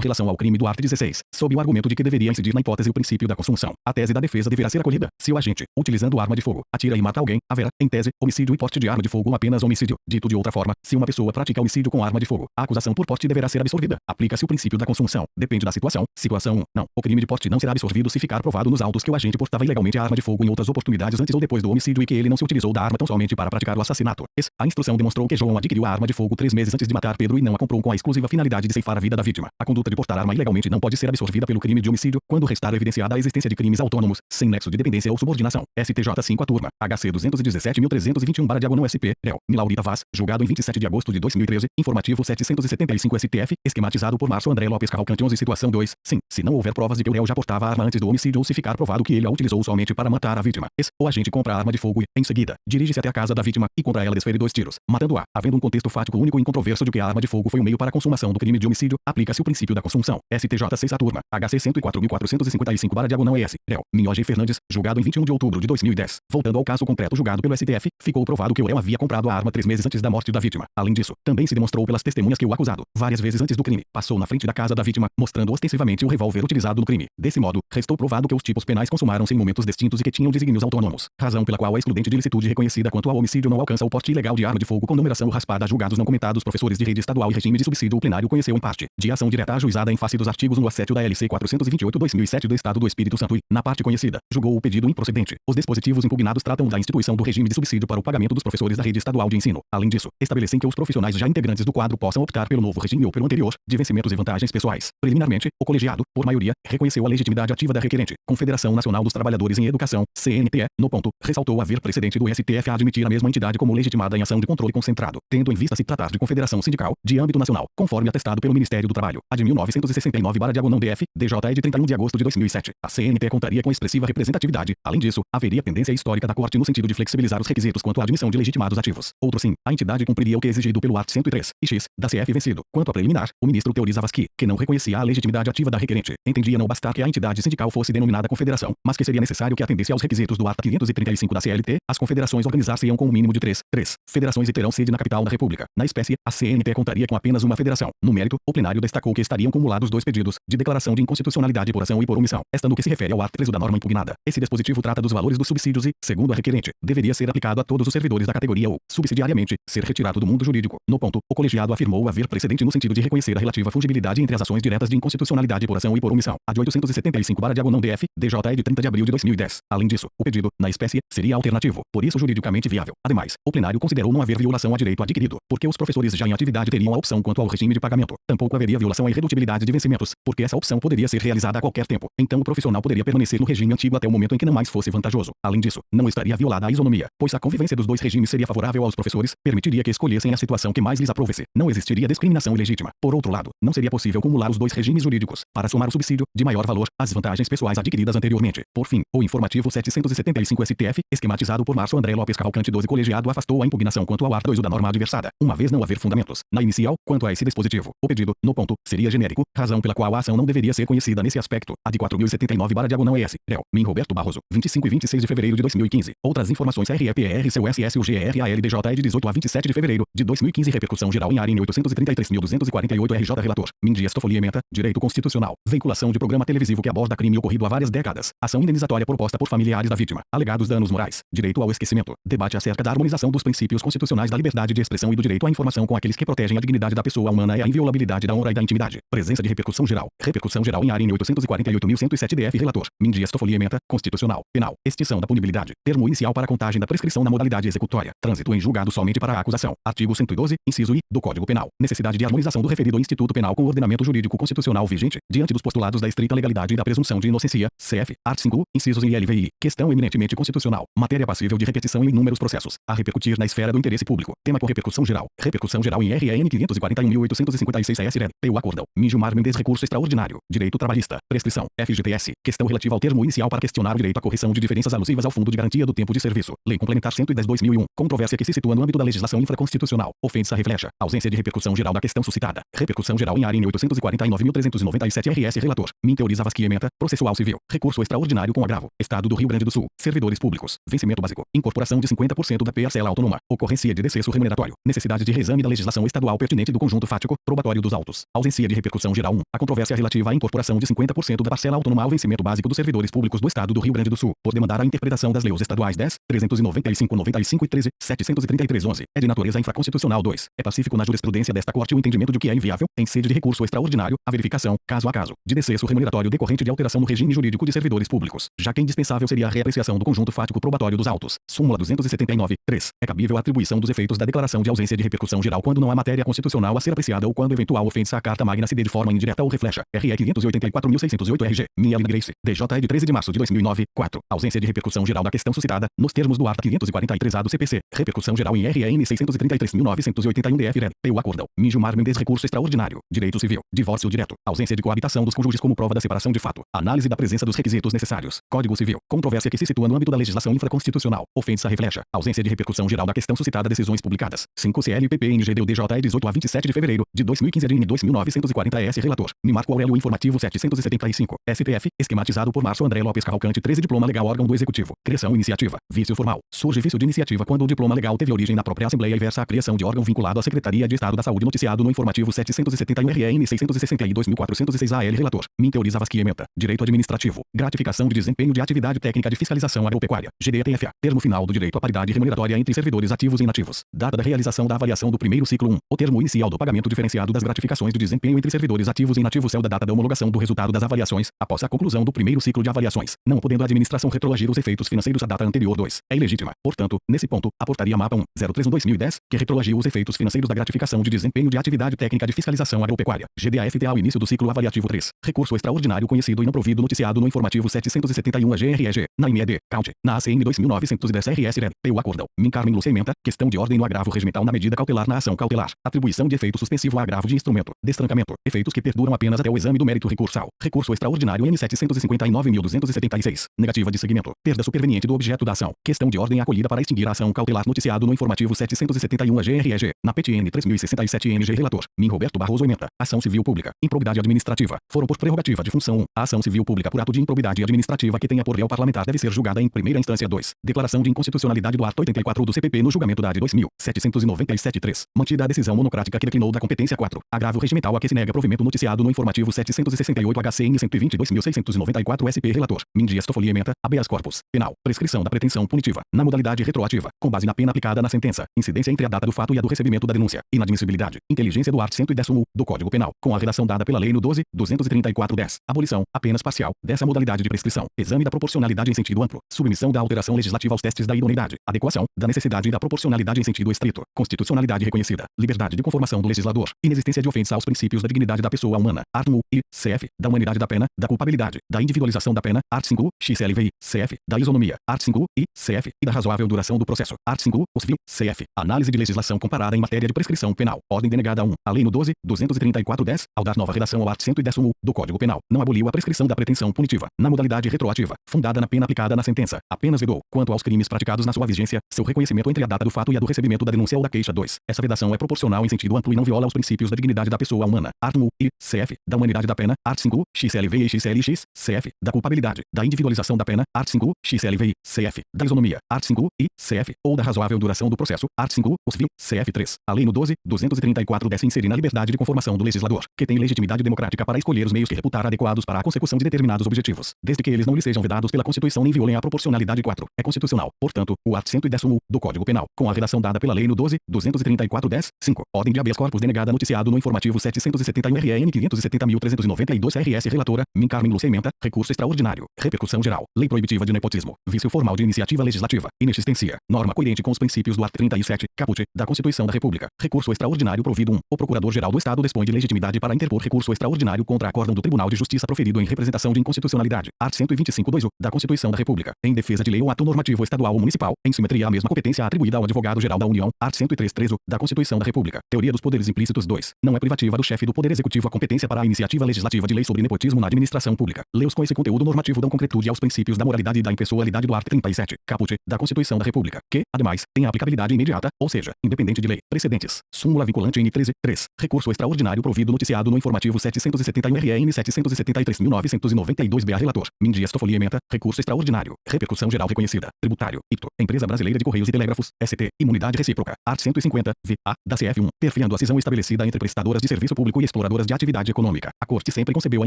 relação ao crime do art. 16, sob o argumento de que deveria incidir na hipótese o princípio da consunção. A tese da defesa deverá ser acolhida se o agente, utilizando arma de fogo, atira e mata alguém, haverá, em tese, homicídio e porte de arma de fogo ou apenas homicídio. Dito de outra forma, se uma pessoa pratica homicídio com arma de fogo, a acusação por porte deverá ser absolvida. Aplica-se o princípio da consunção. Depende da situação. Situação 1. Não. O crime de porte não será absolvido se ficar provado nos autos que o agente portava ilegalmente a arma de fogo em outras oportunidades antes ou depois do homicídio e que ele não se utilizou da arma tão somente para praticar o assassinato. A instrução demonstrou que João adquiriu a arma de fogo 3 meses antes de matar Pedro e não a comprou com a exclusiva finalidade de ceifar a vida da vítima. A conduta de portar arma ilegalmente não pode ser absolvida pelo crime de homicídio quando restar evidenciada a existência de crimes autônomos, sem nexo de dependência ou subordinação. STJ 5 a turma. HC 217.321/SP. Réu. Milaurita Vaz. Julgado em 27 de agosto de 2013. Informativo 775 STF. Esquematizado por Márcio André Lopes Cavalcante 11. Situação 2. Sim. Se não houver provas de que o réu já portava a arma antes do homicídio ou se ficar provado que ele a utilizou somente para matar a vítima. O agente compra a arma de fogo e, em seguida, dirige-se até a casa da vítima e contra ela desfere 2 tiros, matando-a. Havendo um contexto fático único e incontroverso de que a arma de fogo foi o meio para a consumação do crime de homicídio, aplica-se o princípio da consunção. STJ 6 a turma. HC 104.455/ES. Réu. Minhoge Fernandes. Julgado em 21 de outubro de 2010. Voltando ao caso concreto julgado pelo STF, ficou provado que o réu havia comprado a arma 3 meses antes da morte da vítima. Além disso, também se demonstrou pelas testemunhas que o acusado, várias vezes antes do crime, passou na frente da casa da vítima, mostrando ostensivamente o revólver utilizado no crime. Desse modo, restou provado que os tipos penais consumaram-se em momentos distintos e que tinham desígnios autônomos, razão pela qual a excludente de ilicitude reconhecida quanto ao homicídio não alcança o porte ilegal de arma de fogo com numeração raspada. Julgados não comentados. Professores de rede estadual e regime de subsídio. O plenário conheceu em parte de ação direta ajuizada em face dos artigos 1 a 7 da LC 428/2007 do Estado do Espírito Santo e, na parte conhecida, julgou o pedido improcedente. Os dispositivos impugnados tratam da instituição do regime de subsídio para o pagamento dos professores da rede estadual de ensino. Além disso, estabelecem que os profissionais já integrantes do quadro possam optar pelo novo regime ou pelo anterior, de vencimentos e vantagens pessoais. Preliminarmente, o colegiado, por maioria, reconheceu a legitimidade ativa da requerente. Confederação Nacional dos Trabalhadores em Educação, CNTE, no ponto, ressaltou haver precedente do STF a admitir a mesma entidade como legitimada em ação de controle concentrado, tendo em vista se tratar de confederação sindical, de âmbito nacional, conforme atestado pelo Ministério do Trabalho, a de 1969/DF, DJ de 31 de agosto de 2007. A CNTE contaria com expressiva representatividade. Além disso, haveria pendência histórica da Corte no sentido de flexibilizar os requisitos quanto à admissão de legitimados ativos. Outro sim, a entidade cumpriria o que é exigido pelo art. 103 e X da CF vencido. Quanto a preliminar, o ministro teorizava que não reconhecia a legitimidade ativa da requerente, entendia não bastar que a entidade sindical fosse denominada confederação, mas que seria necessário que atendesse aos requisitos do art. 535 da CLT. As confederações organizar-se-ão com um mínimo de 3 federações e terão sede na capital da República. Na espécie, a CNTE contaria com apenas uma federação. No mérito, o plenário destacou que estariam cumulados 2 pedidos de declaração de inconstitucionalidade por ação e por omissão. Esta no que se refere ao art. 13 da norma impugnada. Esse dispositivo trata dos valores dos subsídios e, segundo a requerente, deveria ser aplicado a todos os servidores da categoria ou, subsidiariamente, ser retirado do mundo jurídico. No ponto, o colegiado afirmou haver precedente no sentido de reconhecer a relativa fungibilidade entre as ações diretas de inconstitucionalidade por ação e por omissão. A de 875/DF, DJ de 30 de abril de 2010. Além disso, o pedido, na espécie, seria alternativo, por isso juridicamente viável. Ademais, o plenário considerou não haver violação a direito adquirido, porque os professores já em atividade teriam a opção quanto ao regime de pagamento. Tampouco haveria violação à irredutibilidade de vencimentos, porque essa opção poderia ser realizada a qualquer tempo. Então o profissional poderia permanecer no regime antigo até o momento em que não mais fosse vantajoso. Além disso, não estaria violada a isonomia, pois a convivência dos 2 regimes seria favorável aos professores, permitiria que escolhessem a situação que mais lhes aprovesse. Não existiria discriminação ilegítima. Por outro lado, não seria possível cumular os 2 regimes jurídicos para somar o subsídio de maior valor às vantagens pessoais adquiridas anteriormente. Por fim, o informativo 775 STF, esquematizado por Márcio André Lopes Cavalcante 12 colegiado afastou a impugnação quanto ao art. 2 da norma adversada, uma vez não haver fundamentos. Na inicial, quanto a esse dispositivo, o pedido, no ponto, seria genérico, razão pela qual a ação não deveria ser conhecida nesse aspecto. A de 4.079/ES. Réu. Min Roberto Barroso. 25 e 26 de fevereiro de 2015. Outras informações REPR seu SS o GRALDJ de 18 a 27 de fevereiro de 2015. Repercussão geral em área em 833.248 RJ Relator. Min Dias Toffoli Ementa. Direito Constitucional. Veiculação de programa televisivo que aborda crime ocorrido há várias décadas. Ação indenizatória proposta por familiares da vítima. Alegados danos morais. Direito ao esquecimento. Debate acerca da harmonização dos princípios constitucionais da liberdade de expressão e do direito à informação com aqueles que protegem a dignidade da pessoa humana e a inviolabilidade da honra e da intimidade. Presença de repercussão geral. Repercussão geral em área em 848.107 DF Relator. Min Dias Toffoli Ementa. Constitucional. Penal. Extinção da punibilidade. Termo inicial para a contagem da prescrição na modalidade executória. Trânsito em julgado somente para a acusação. Artigo 112, inciso I, do Código Penal. Necessidade de harmonização do referido Instituto Penal com o ordenamento jurídico constitucional vigente, diante dos postulados da estrita legalidade e da presunção de inocência. CF. Art. 5, incisos em LVI. Questão eminentemente constitucional. Matéria passível de repetição em inúmeros processos. A repercutir na esfera do interesse público. Tema com repercussão geral. Repercussão geral em RN 541.856 AS. PU Acordão. Minjumar Mendes Recurso Extraordinário. Direito Trabalhista. Prescrição. FGTS. Questão relativa ao termo inicial para questionar o direito à correção de diferenças alusivas ao Fundo de Garantia do Tempo de Serviço. Lei Complementar 110/2001. Controvérsia que se situa no âmbito da legislação infraconstitucional. Ofensa reflexa. Ausência de repercussão geral da questão suscitada. Repercussão geral em área em 849.397 RS Relator. Relator: Minteoriza Vasque Ementa. Processual Civil. Recurso extraordinário com agravo. Estado do Rio Grande do Sul. Servidores públicos. Vencimento básico. Incorporação de 50% da parcela autônoma. Ocorrência de decesso remuneratório. Necessidade de reexame da legislação estadual pertinente do conjunto fático. Probatório dos autos. Ausência de repercussão geral 1. A controvérsia relativa à incorporação de 50% da parcela autônoma ao vencimento básico dos servidores públicos do Estado do Rio Grande do Sul, por demandar a interpretação das leis estaduais 10, 395, 95 e 13, 733, 11, é de natureza infraconstitucional 2. É pacífico na jurisprudência desta Corte o entendimento de que é inviável, em sede de recurso extraordinário, a verificação, caso a caso, de decesso remuneratório decorrente de alteração no regime jurídico de servidores públicos, já que indispensável seria a reapreciação do conjunto fático probatório dos autos. Súmula 279, 3. É cabível a atribuição dos efeitos da declaração de ausência de repercussão geral quando não há matéria constitucional a ser apreciada ou quando eventual ofensa à Carta Magna se dê de forma indireta ou reflexa. RE 584.608 RG. Minha Grace. DJ de 13 de março de 2009. 4. Ausência de repercussão geral da questão suscitada, nos termos do art. 543-A do CPC. Repercussão geral em RN 633.981 DF. PU Acordão. Minjumar Mendes. Recurso extraordinário. Direito civil. Divórcio direto. Ausência de coabitação dos cônjuges como prova da separação de fato. Análise da presença dos requisitos necessários. Código Civil. Controvérsia que se situa no âmbito da legislação infraconstitucional. Ofensa reflexa. Ausência de repercussão geral da questão suscitada. Decisões publicadas. 5 CLPP NGD DJ 18 a 27 de fevereiro de 2015 ADN 2940 S. Relator: Marco Aurélio. Informativo 775. STF. Esquematizado por Márcio André Lopes Cavalcante. 13. Diploma legal órgão do Executivo. Criação iniciativa. Vício formal. Surge vício de iniciativa quando o diploma legal teve origem na própria Assembleia e versa a criação de órgão vinculado à Secretaria de Estado da Saúde. Noticiado no Informativo 771 RN 662.406 AL. Relator: Minteoriza Vasque Ementa. Direito administrativo. Gratificação de desempenho de atividade técnica de fiscalização agropecuária. GDTFA. Termo final do direito à paridade remuneratória entre servidores ativos e inativos. Data da realização da avaliação do primeiro ciclo 1. O termo inicial do pagamento diferenciado das gratificações de desempenho entre servidores ativos e inativos é o da data da homologação do resultado das avaliações, após a conclusão do primeiro ciclo de avaliações, não podendo a administração retroagir os efeitos financeiros à data anterior. 2. É ilegítima. Portanto, nesse ponto, a portaria MAPA 1.031/2010, que retroagiu os efeitos financeiros da gratificação de desempenho de atividade técnica de fiscalização agropecuária. GDAFTA ao início do ciclo avaliativo 3. Recurso extraordinário conhecido e não provido noticiado no Informativo 771 AGREG, na IMED, CAUT, na ACN 2910 RS, PU Acordão. Min Carmen Lúcia Ementa. Questão de ordem no agravo regimental na medida cautelar na ação cautelar. Atribuição de efeito suspensivo a agravo de instrumento. Destrancamento. Efeitos que perduram apenas até o exame do mérito recursal. Recurso extraordinário N 759.276. Negativa de seguimento. Perda superveniente do objeto da ação. Questão de ordem acolhida para extinguir a ação cautelar noticiado no Informativo 771 AGREG, na PTN 3067 NG. Relator: Min Roberto Barroso Ementa. Ação civil pública. Improbidade administrativa. Foram por prerrogativa de função 1. A ação civil pública por ato de improbidade administrativa que tenha por réu parlamentar deve ser julgada em primeira instância. 2. Declaração de inconstitucionalidade do art. 84 do CPP no julgamento da AD 2797-3. Mantida a decisão monocrática que declinou da competência. 4. Agravo regimental a que se nega provimento noticiado no Informativo 768 HCN 122.694 SP. Relator: Min Dias Toffoli Ementa. Habeas corpus. Penal. Prescrição da pretensão punitiva. Na modalidade retroativa, com base na pena aplicada na sentença. Incidência entre a data do fato e a do recebimento da denúncia. Inadmissibilidade. Inteligência do art. 110 do Código Penal, com a redação dada pela Lei no 12.234-10. Abolição, apenas parcial, dessa modalidade de prescrição. Exame da proporcionalidade em sentido amplo. Submissão da alteração legislativa aos testes da idoneidade. Adequação, da necessidade e da proporcionalidade em sentido estrito. Constitucionalidade reconhecida. Liberdade de conformação do legislador. Inexistência de ofensa aos princípios da dignidade da pessoa humana. Art. 1 I, CF. Da humanidade da pena, da culpabilidade, da individualização da pena. Art. 5 XLVI, CF. Da isonomia. Art. 5 I, CF. E da razoável duração do processo. Art. 5 OSV, CF. Análise de legislação comparada em matéria de prescrição penal. Ordem denegada 1. A Lei no 12.234-10, ao dar nova redação ao art. 110 do Código Penal, não aboliu a prescrição da pretensão punitiva, na modalidade retroativa, fundada na pena aplicada na sentença. Apenas vedou, quanto aos crimes praticados na sua vigência, seu reconhecimento entre a data do fato e a do recebimento da denúncia ou da queixa. 2. Essa vedação é proporcional em sentido amplo e não viola os princípios da dignidade da pessoa humana. Art. 1 I, CF. Da humanidade da pena. Art. 5 XLVI e XLX, CF. Da culpabilidade, da individualização da pena. Art. 5 XLVI, CF. Da isonomia. Art. 5 I, CF. Ou da razoável duração do processo. Art. 5 OSV, CF. 3. A Lei no 12.234-10 insere na liberdade de conformação do legislador, que tem legitimidade democrática para escolher os meios que reputar adequados para a consecução de determinados objetivos, desde que eles não lhe sejam vedados pela Constituição nem violem a proporcionalidade. 4. É constitucional, portanto, o art. 110 do Código Penal, com a redação dada pela Lei no 12.234-10. 5. Ordem de habeas corpus denegada noticiado no Informativo 771 RN 570.392 RS. Relatora: Min Carmen Lúcia Ementa. Recurso extraordinário. Repercussão geral. Lei proibitiva de nepotismo. Vício formal de iniciativa legislativa. Inexistência. Norma coerente com os princípios do art. 37, caput, da Constituição da República. Recurso extraordinário provido 1. O Procurador-Geral do Estado dispõe de legitimidade para interpor recurso extraordinário contra acórdão do Tribunal de Justiça proferido em representação de inconstitucionalidade. Art. 125-2 da Constituição da República. Em defesa de lei ou ato normativo estadual ou municipal, em simetria à mesma competência atribuída ao Advogado-Geral da União. Art. 103-3 da Constituição da República. Teoria dos poderes implícitos. 2. Não é privativa do chefe do Poder Executivo a competência para a iniciativa legislativa de lei sobre nepotismo na administração pública. Leis com esse conteúdo normativo dão concretude aos princípios da moralidade e da impessoalidade do art. 37, caput, da Constituição da República, que, ademais, tem aplicabilidade imediata, ou seja, independente de lei. Precedentes. Súmula vinculante N 13, 3. Recurso extraordinário provido noticiado no Informativo 771 RN AN 773.992-BA Relator, Mindias Toffoli Ementa, recurso extraordinário, repercussão geral reconhecida, tributário, IPTO, Empresa Brasileira de Correios e Telégrafos, ST, imunidade recíproca, art. 150, VA, da CF1, perfilhando a cisão estabelecida entre prestadoras de serviço público e exploradoras de atividade econômica. A Corte sempre concebeu a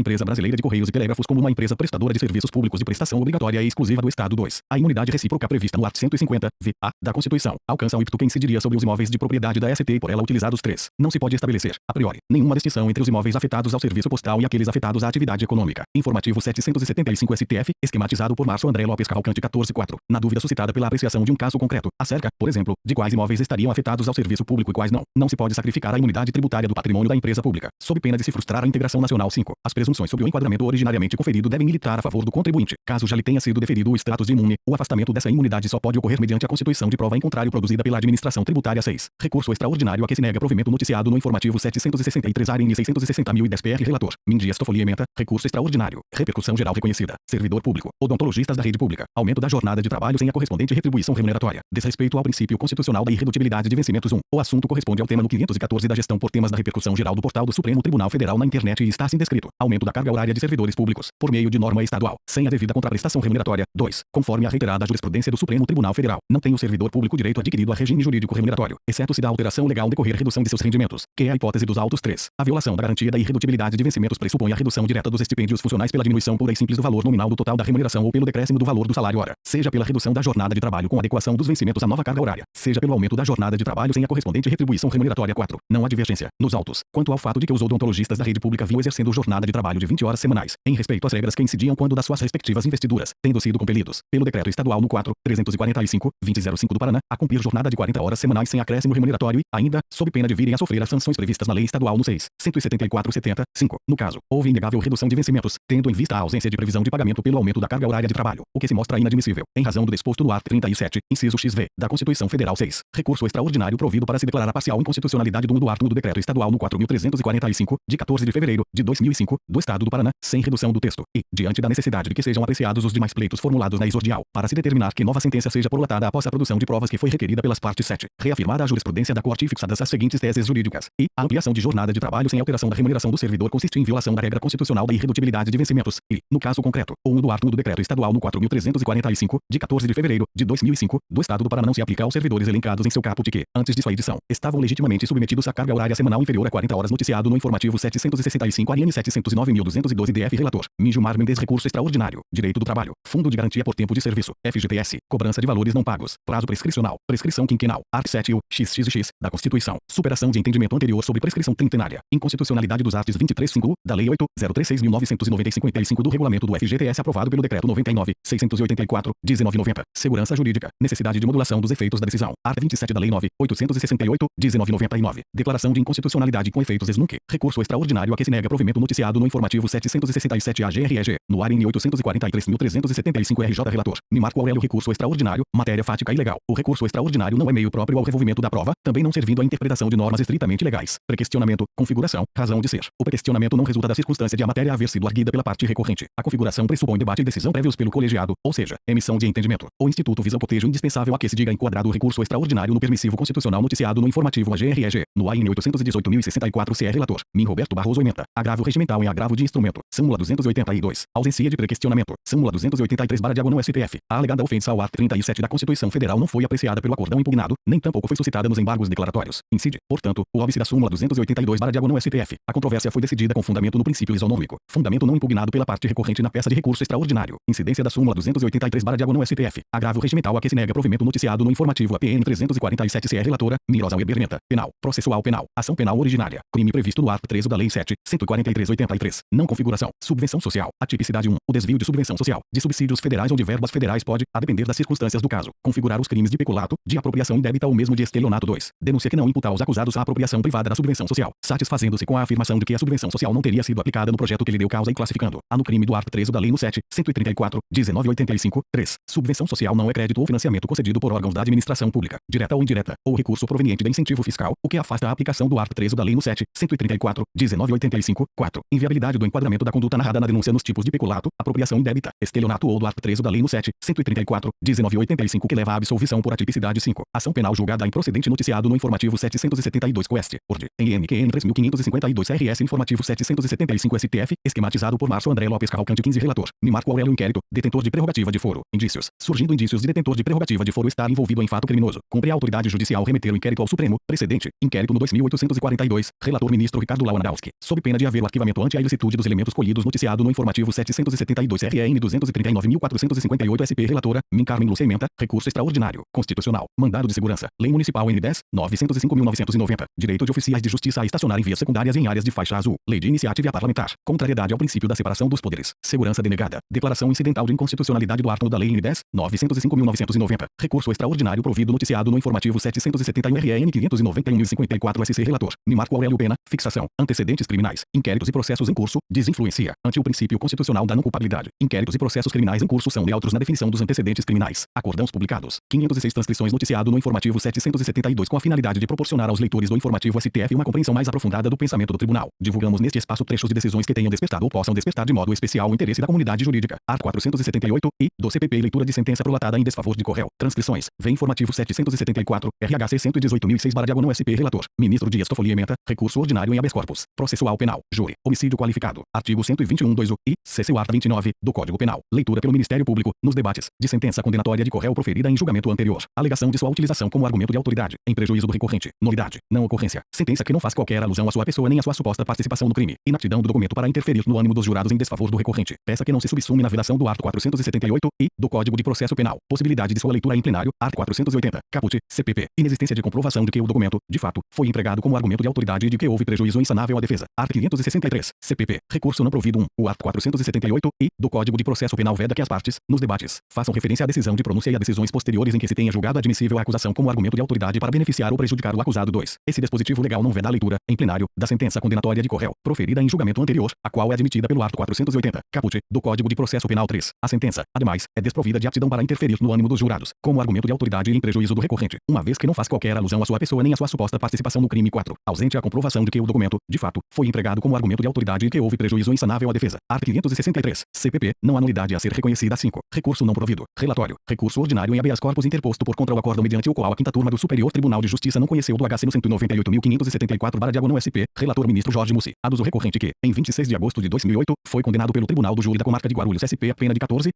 Empresa Brasileira de Correios e Telégrafos como uma empresa prestadora de serviços públicos de prestação obrigatória e exclusiva do Estado. 2. A imunidade recíproca prevista no art. 150, VA, da Constituição, alcança o IPTO que incidiria sobre os imóveis de propriedade da ST e por ela utilizados. 3. Não se pode estabelecer, a priori, nenhuma distinção entre os imóveis afetados ao serviço postal e aqueles afetados à atividade econômica. Informativo 775 STF, esquematizado por Márcio André Lopes Cavalcante 14.4. Na dúvida suscitada pela apreciação de um caso concreto, acerca, por exemplo, de quais imóveis estariam afetados ao serviço público e quais não se pode sacrificar a imunidade tributária do patrimônio da empresa pública, sob pena de se frustrar a integração nacional. 5. As presunções sobre o enquadramento originariamente conferido devem militar a favor do contribuinte. Caso já lhe tenha sido deferido o status de imune, o afastamento dessa imunidade só pode ocorrer mediante a constituição de prova em contrário produzida pela administração tributária. 6. Recurso extraordinário a que se nega provimento noticiado no informativo 763 ARN 660.010 Relator, Mindias Toffoli Ementa, recurso extraordinário, repercussão geral reconhecida, servidor público, odontologistas da rede pública, aumento da jornada de trabalho sem a correspondente retribuição remuneratória, desrespeito ao princípio constitucional da irredutibilidade de vencimentos. 1. O assunto corresponde ao tema no 514 da gestão por temas da repercussão geral do portal do Supremo Tribunal Federal na internet e está assim descrito: aumento da carga horária de servidores públicos, por meio de norma estadual, sem a devida contraprestação remuneratória. 2. Conforme a reiterada jurisprudência do Supremo Tribunal Federal, não tem o servidor público direito adquirido a regime jurídico remuneratório, exceto se da alteração legal decorrer redução de seus rendimentos, que é a hipótese dos autos. 3. A violação da garantia da irredutibilidade de vencimentos pressupõe a redução direta dos estipêndios funcionais pela diminuição pura e simples do valor nominal do total da remuneração ou pelo decréscimo do valor do salário hora, seja pela redução da jornada de trabalho com adequação dos vencimentos à nova carga horária, seja pelo aumento da jornada de trabalho sem a correspondente retribuição remuneratória. 4. Não há divergência, nos autos, quanto ao fato de que os odontologistas da rede pública vinham exercendo jornada de trabalho de 20 horas semanais, em respeito às regras que incidiam quando das suas respectivas investiduras, tendo sido compelidos, pelo decreto estadual no 4.345/2005 do Paraná, a cumprir jornada de 40 horas semanais sem acréscimo remuneratório e, ainda, sob pena de virem a sofrer as sanções previstas na lei estadual no 6.174/70. No caso, houve inegável redução de vencimentos, tendo em vista a ausência de previsão de pagamento pelo aumento da carga horária de trabalho, o que se mostra inadmissível, em razão do disposto no art. 37, inciso XV, da Constituição Federal. 6. Recurso extraordinário provido para se declarar a parcial inconstitucionalidade do art. 1 do decreto estadual no 4.345, de 14 de fevereiro de 2005, do Estado do Paraná, sem redução do texto, e, diante da necessidade de que sejam apreciados os demais pleitos formulados na exordial, para se determinar que nova sentença seja prolatada após a produção de provas que foi requerida pelas partes. 7. Reafirmada a jurisprudência da Corte e fixadas as seguintes teses jurídicas, e a ampliação de jornada de trabalho sem alteração da remuneração do servidor consiste em violação da regra constitucional da irredutibilidade de vencimentos, e, no caso concreto, o 1 do art. 1 do decreto estadual no 4.345, de 14 de fevereiro de 2005, do Estado do Paraná não se aplica aos servidores elencados em seu caput que, antes de sua edição, estavam legitimamente submetidos à carga horária semanal inferior a 40 horas noticiado no informativo 765 ARN 709.212 DF Relator, Minjumar Mendes recurso extraordinário, direito do trabalho, fundo de garantia por tempo de serviço, FGTS, cobrança de valores não pagos, prazo prescricional, prescrição quinquenal, art. 7 XXX, da Constituição, superação de entendimento anterior sobre prescrição trintenária, inconstitucionalidade dos artigos 23.5, da Lei 8.036.995 do Regulamento do FGTS aprovado pelo Decreto 99.684, 1990, segurança jurídica, necessidade de modulação dos efeitos da decisão, art. 27 da Lei 9.868, 1999, declaração de inconstitucionalidade com efeitos ex nunc, recurso extraordinário a que se nega provimento noticiado no informativo 767 AGREG, no ARN 843.375 RJ Relator, Marco Aurélio recurso extraordinário, matéria fática e legal. O recurso extraordinário não é meio próprio ao revolvimento da prova, também não servindo à interpretação de normas estritamente legais. Prequestionamento, configuração, razão de ser. O prequestionamento não resulta da circunstância de a matéria haver sido arguida pela parte recorrente. A configuração pressupõe debate e decisão prévios pelo colegiado, ou seja, emissão de entendimento. O Instituto visa o cotejo indispensável a que se diga enquadrado o recurso extraordinário no permissivo constitucional noticiado no informativo AGREG, no ARN 818.064 CR Relator, Min Roberto Barroso Ementa, agravo regimental em agravo de instrumento, súmula 282, ausência de prequestionamento, súmula 283/diagonal STF. A alegada ofensa ao art. 37 da Constituição Federal não foi apreciada pelo acordão impugnado, nem tampouco foi suscitada nos embargos declaratórios. Incide, portanto, o óbice da súmula 282/diagonal STF. A controvérsia foi decidida com fundamento no princípio isonômico, fundamento não impugnado pela parte recorrente na peça de recurso extraordinário. Incidência da súmula 283/diagonal STF. Agravo regimental a que se nega provimento noticiado no informativo APN 347 CR Relatora, Mirosa Weber Menta. Penal, processual penal, ação penal originária, crime previsto no art. 13 da Lei 7.143/83. Não configuração, subvenção social, atipicidade 1. O desvio de subvenção social, de subsídios federais ou de verbas federais pode, a depender das circunstâncias do caso, configurar os crimes de peculato, de apropriação indébita ou mesmo de estelionato. 2. Denúncia que não imputa aos acusados a apropriação privada da subvenção social, satisfazendo-se com a afirmação de que a subvenção social não teria sido aplicada no projeto que lhe deu causa e classificando-a no crime do art. 13 da Lei no 7.134/1985. 3. Subvenção social não é crédito ou financiamento concedido por órgãos da administração pública, direta ou indireta, ou recurso proveniente de incentivo fiscal, o que afasta a aplicação do art. 13 da Lei no 7.134/1985. 4. Inviabilidade do enquadramento da conduta narrada na denúncia nos tipos de peculato, apropriação indébita, estelionato ou do art. 13 da Lei no 7.134/1985 que leva à absolvição por atipicidade. 5. Ação penal julgada improcedente noticiado no informativo 772 Quest, Ord. Em INQN 3552 CRS informativo 771 165 STF, esquematizado por Márcio André Lopes Cavalcante 15 relator, Marco Aurélio Inquérito, detentor de prerrogativa de foro, indícios, surgindo indícios de detentor de prerrogativa de foro estar envolvido em fato criminoso, cumpre a autoridade judicial remeter o inquérito ao Supremo, precedente, inquérito no 2842, relator ministro Ricardo Lewandowski, sob pena de haver o arquivamento ante a ilicitude dos elementos colhidos noticiado no informativo 772 RN 239.458 SP relatora, Carmen Lúcia Ementa, recurso extraordinário, constitucional, mandado de segurança, lei municipal N10, 905.990, direito de oficiais de justiça a estacionar em vias secundárias e em áreas de faixa azul, lei de iniciativa parlamentar, contrariedade ao princípio da separação dos poderes, segurança denegada, declaração incidental de inconstitucionalidade do artigo da lei N10, 905.990, recurso extraordinário provido noticiado no informativo 771 RN 591.054 SC relator, Marco Aurélio Pena, fixação, antecedentes criminais, inquéritos e processos em curso, desinfluencia, ante o princípio constitucional da não culpabilidade, inquéritos e processos criminais em curso são neutros na definição dos antecedentes criminais, acordãos publicados, 506 transcrições noticiado no informativo 772 com a finalidade de proporcionar aos leitores do informativo STF uma compreensão mais aprofundada do pensamento do tribunal. Divulgamos neste espaço trechos de decisões que tenham despertado ou possam despertar de modo especial o interesse da comunidade jurídica. Art. 478 e do CPP leitura de sentença prolatada em desfavor de Correio. Transcrições. Vem informativo 774, RHC 118.006/SP relator. Ministro Dias Toffoli ementa, recurso ordinário em habeas corpus. Processual penal. Júri. Homicídio qualificado. Artigo 121(2) e CC art. 29 do Código Penal. Leitura pelo Ministério Público nos debates de sentença condenatória de Correio proferida em julgamento anterior. Alegação de sua utilização como argumento de autoridade em prejuízo do recorrente. Nulidade. Não ocorrência. Sentença que não faz qualquer alusão à sua pessoa nem à sua suposta participação no crime. Inaptidão do documento para interferir no ânimo dos jurados em desfavor do recorrente. Peça que não se subsume na vedação do art. 478 e do Código de Processo Penal. Possibilidade de sua leitura em plenário. Art. 480. Caput. CPP. Inexistência de comprovação de que o documento, de fato, foi empregado como argumento de autoridade e de que houve prejuízo insanável à defesa. Art. 563. CPP. Recurso não provido 1. O art. 478 e do Código de Processo Penal veda que as partes, nos debates, façam referência à decisão de pronúncia e a decisões posteriores em que se tenha julgado admissível a acusação como argumento de autoridade para beneficiar ou prejudicar o acusado. 2. Esse dispositivo legal não veda a leitura, em plenário, da sentença condenatória de Correio, proferida em julgamento anterior, a qual é admitida pelo art. 480, caput, do Código de Processo Penal. 3. A sentença, ademais, é desprovida de aptidão para interferir no ânimo dos jurados, como argumento de autoridade e em prejuízo do recorrente, uma vez que não faz qualquer alusão à sua pessoa nem à sua suposta participação no crime. 4. Ausente a comprovação de que o documento, de fato, foi empregado como argumento de autoridade e que houve prejuízo insanável à defesa. Art. 563. CPP. Não há nulidade a ser reconhecida. 5. Recurso não provido. Relatório. Recurso ordinário em habeas corpus interposto por contra o acórdão mediante o qual a 5ª turma do Superior Tribunal de Justiça não conheceu do HC no 198.574/SP, relator ministro Jorge Mussi. Ados o recorrente que, em 26 de agosto de 2008, foi condenado pelo Tribunal do Júri da Comarca de Guarulhos SP a pena de 14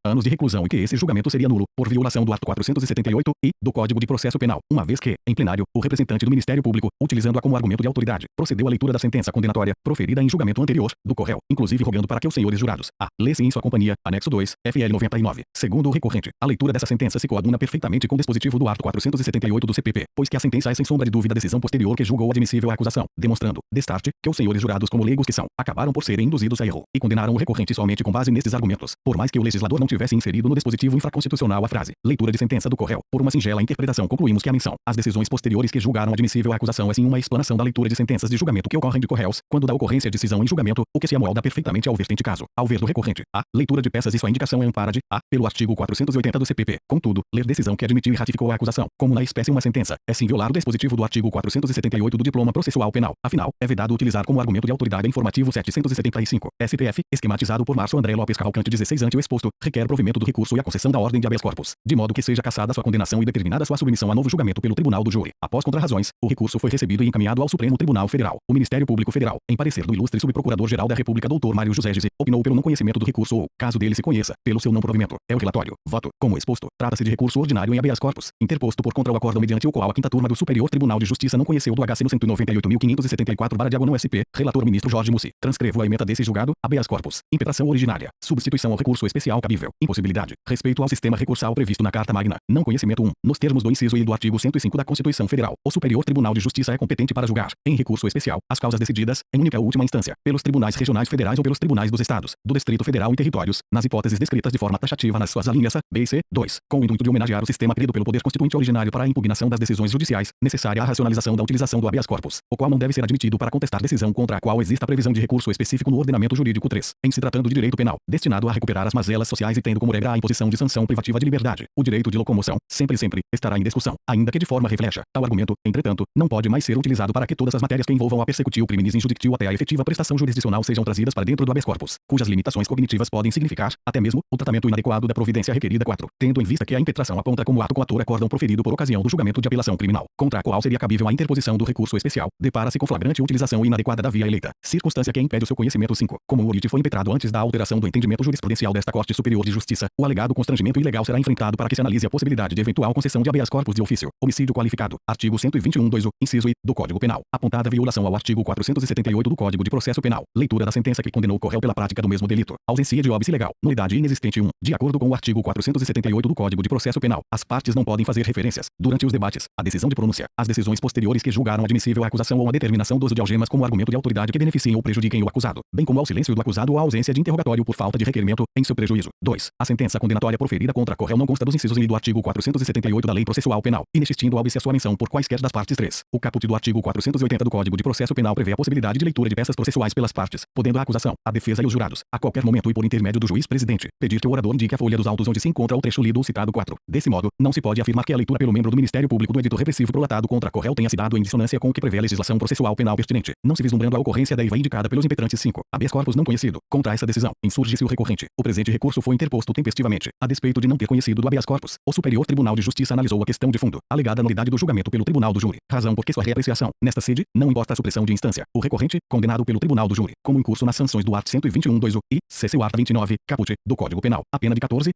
anos de reclusão e que esse julgamento seria nulo, por violação do art. 478 e do Código de Processo Penal, uma vez que, em plenário, o representante do Ministério Público, utilizando-a como argumento de autoridade, procedeu à leitura da sentença condenatória, proferida em julgamento anterior, do Correio, inclusive rogando para que os senhores jurados, lê-se em sua companhia, anexo 2, FL 99. Segundo o recorrente, a leitura dessa sentença se coaduna perfeitamente com o dispositivo do art. 478 do CPP, pois que a sentença é sem sombra de dúvida a decisão posterior que julgou admissível a acusação, demonstrando, destarte, que os senhores jurados como leigos que são, acabaram por serem induzidos a erro, e condenaram o recorrente somente com base nestes argumentos, por mais que o legislador não tivesse inserido no dispositivo infraconstitucional a frase, leitura de sentença do Correio, por uma singela interpretação concluímos que a menção, as decisões posteriores que julgaram admissível a acusação é sim uma explanação da leitura de sentenças de julgamento que ocorrem de Correios, quando da ocorrência de decisão em julgamento, o que se amolda perfeitamente ao vertente caso, ao ver do recorrente, leitura de peças e sua indicação é ampara de, pelo artigo 480 do CPP, contudo, ler decisão que admitiu e ratificou a acusação, como na espécie uma sentença, é sim violar o dispositivo do artigo 478 do Diploma Processual Penal, afinal, é vedado utilizar como argumento de autoridade informativo 775, STF, esquematizado por Márcio André Lopes Cavalcante 16 ante o exposto, requer provimento do recurso e a concessão da ordem de habeas corpus, de modo que seja cassada sua condenação e determinada sua submissão a novo julgamento pelo Tribunal do Júri. Após contrarrazões, o recurso foi recebido e encaminhado ao Supremo Tribunal Federal. O Ministério Público Federal, em parecer do ilustre Subprocurador-Geral da República Dr. Mário José Gise, opinou pelo não conhecimento do recurso ou, caso dele se conheça, pelo seu não provimento. É o relatório. Voto. Como exposto, trata-se de recurso ordinário em habeas corpus, interposto por contra o acórdão mediante o qual a 5ª turma do Superior Tribunal de Justiça não conheceu do HC no 198.574/SP, relator ministro Jorge Mussi. Transcrevo a ementa desse julgado, habeas corpus, impetração originária, substituição ao recurso especial cabível, impossibilidade, respeito ao sistema recursal previsto na Carta Magna, não conhecimento 1, nos termos do inciso I do artigo 105 da Constituição Federal, o Superior Tribunal de Justiça é competente para julgar, em recurso especial, as causas decididas, em única ou última instância, pelos tribunais regionais federais ou pelos tribunais dos estados, do Distrito Federal e territórios, nas hipóteses descritas de forma taxativa nas suas alíneas A, B e C. 2. Com o intuito de homenagear o sistema criado pelo Poder Constituinte originário para a impugnação das decisões judiciais, necessária à racionalização da utilização do habeas corpus, o qual não deve ser admitido para contestar decisão contra a qual exista previsão de recurso específico no ordenamento jurídico. 3. Em se tratando de direito penal, destinado a recuperar as mazelas sociais e tendo como regra a imposição de sanção privativa de liberdade, o direito de locomoção, sempre estará em discussão, ainda que de forma reflexa. Tal argumento, entretanto, não pode mais ser utilizado para que todas as matérias que envolvam a persecutio criminis injudictio até a efetiva prestação jurisdicional sejam trazidas para dentro do habeas corpus, cujas limitações cognitivas podem significar, até mesmo, o tratamento inadequado da providência requerida. 4. Tendo em vista que a impetração aponta como ato coator acórdão proferido por ocasião do julgamento de apelação criminal, contra a qual seria cabível a interposição do recurso especial, depara-se com flagrante utilização inadequada da via eleita. Circ. circunstância que impede o seu conhecimento. 5. Como o orite foi impetrado antes da alteração do entendimento jurisprudencial desta Corte Superior de Justiça, o alegado constrangimento ilegal será enfrentado para que se analise a possibilidade de eventual concessão de habeas corpus de ofício. Homicídio qualificado. Artigo 121-2, inciso I, do Código Penal. Apontada a violação ao artigo 478 do Código de Processo Penal. Leitura da sentença que condenou o réu pela prática do mesmo delito. Ausência de óbice legal. Nulidade inexistente. 1. De acordo com o artigo 478 do Código de Processo Penal, as partes não podem fazer referências, durante os debates, à decisão de pronúncia, às decisões posteriores que julgaram admissível a acusação ou a determinação do uso de algemas como argumento de autoridade que beneficiem ou prejudiquem o acusado, bem como ao silêncio do acusado ou à ausência de interrogatório por falta de requerimento, em seu prejuízo. 2. A sentença condenatória proferida contra a réu não consta dos incisos I do artigo 478 da Lei Processual Penal, inexistindo óbice a sua menção por quaisquer das partes. 3. O caput do artigo 480 do Código de Processo Penal prevê a possibilidade de leitura de peças processuais pelas partes, podendo a acusação, a defesa e os jurados, a qualquer momento e por intermédio do juiz presidente, pedir que o orador indique a folha dos autos onde se encontra o trecho lido ou citado. 4. Desse modo, não se pode afirmar que a leitura pelo membro do Ministério Público do edito repressivo prolatado contra a réu tenha se dado em dissonância com o que prevê a legislação processual penal pertinente, não se vislumbrando a ocorrência da IVA indicada pelos impetrantes. 5. Habeas corpus não conhecido. Contra essa decisão, insurge-se o recorrente. O presente recurso foi interposto tempestivamente, a despeito de não ter conhecido do habeas corpus. O Superior Tribunal de Justiça analisou a questão de fundo, alegada nulidade do julgamento pelo Tribunal do Júri, razão porque sua reapreciação, nesta sede, não importa a supressão de instância. O recorrente, condenado pelo Tribunal do Júri, como incurso nas sanções do art. 121-2 e CCU art. 29, caput, do Código Penal, a pena de 14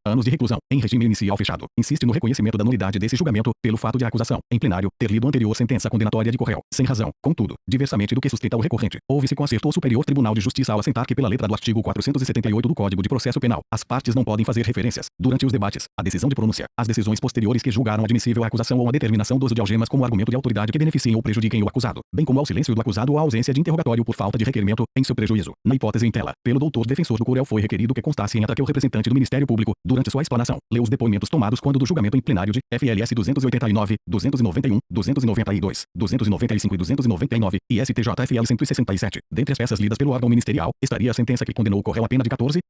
anos de reclusão, em regime inicial fechado, insiste no reconhecimento da nulidade desse julgamento, pelo fato de a acusação, em plenário, ter lido a anterior sentença condenatória de réu, sem razão. Contudo, diversamente do que sustenta o recorrente, houve-se conserto o Superior Tribunal de Justiça ao assentar que pela letra do artigo 478 do Código de Processo Penal, as partes não podem fazer referências, durante os debates, à decisão de pronúncia, às decisões posteriores que julgaram admissível a acusação ou a determinação do uso de algemas como argumento de autoridade que beneficiem ou prejudiquem o acusado, bem como ao silêncio do acusado ou à ausência de interrogatório por falta de requerimento, em seu prejuízo. Na hipótese em tela, pelo doutor defensor do réu foi requerido que constasse em ata que o representante do Ministério Público, durante sua explanação, leu os depoimentos tomados quando do julgamento em plenário de FLS 289, 291, 292, 295 e 299 e STJFL 167. Dentre as peças lidas pelo órgão ministerial, estaria a sentença que condenou o réu a pena de 14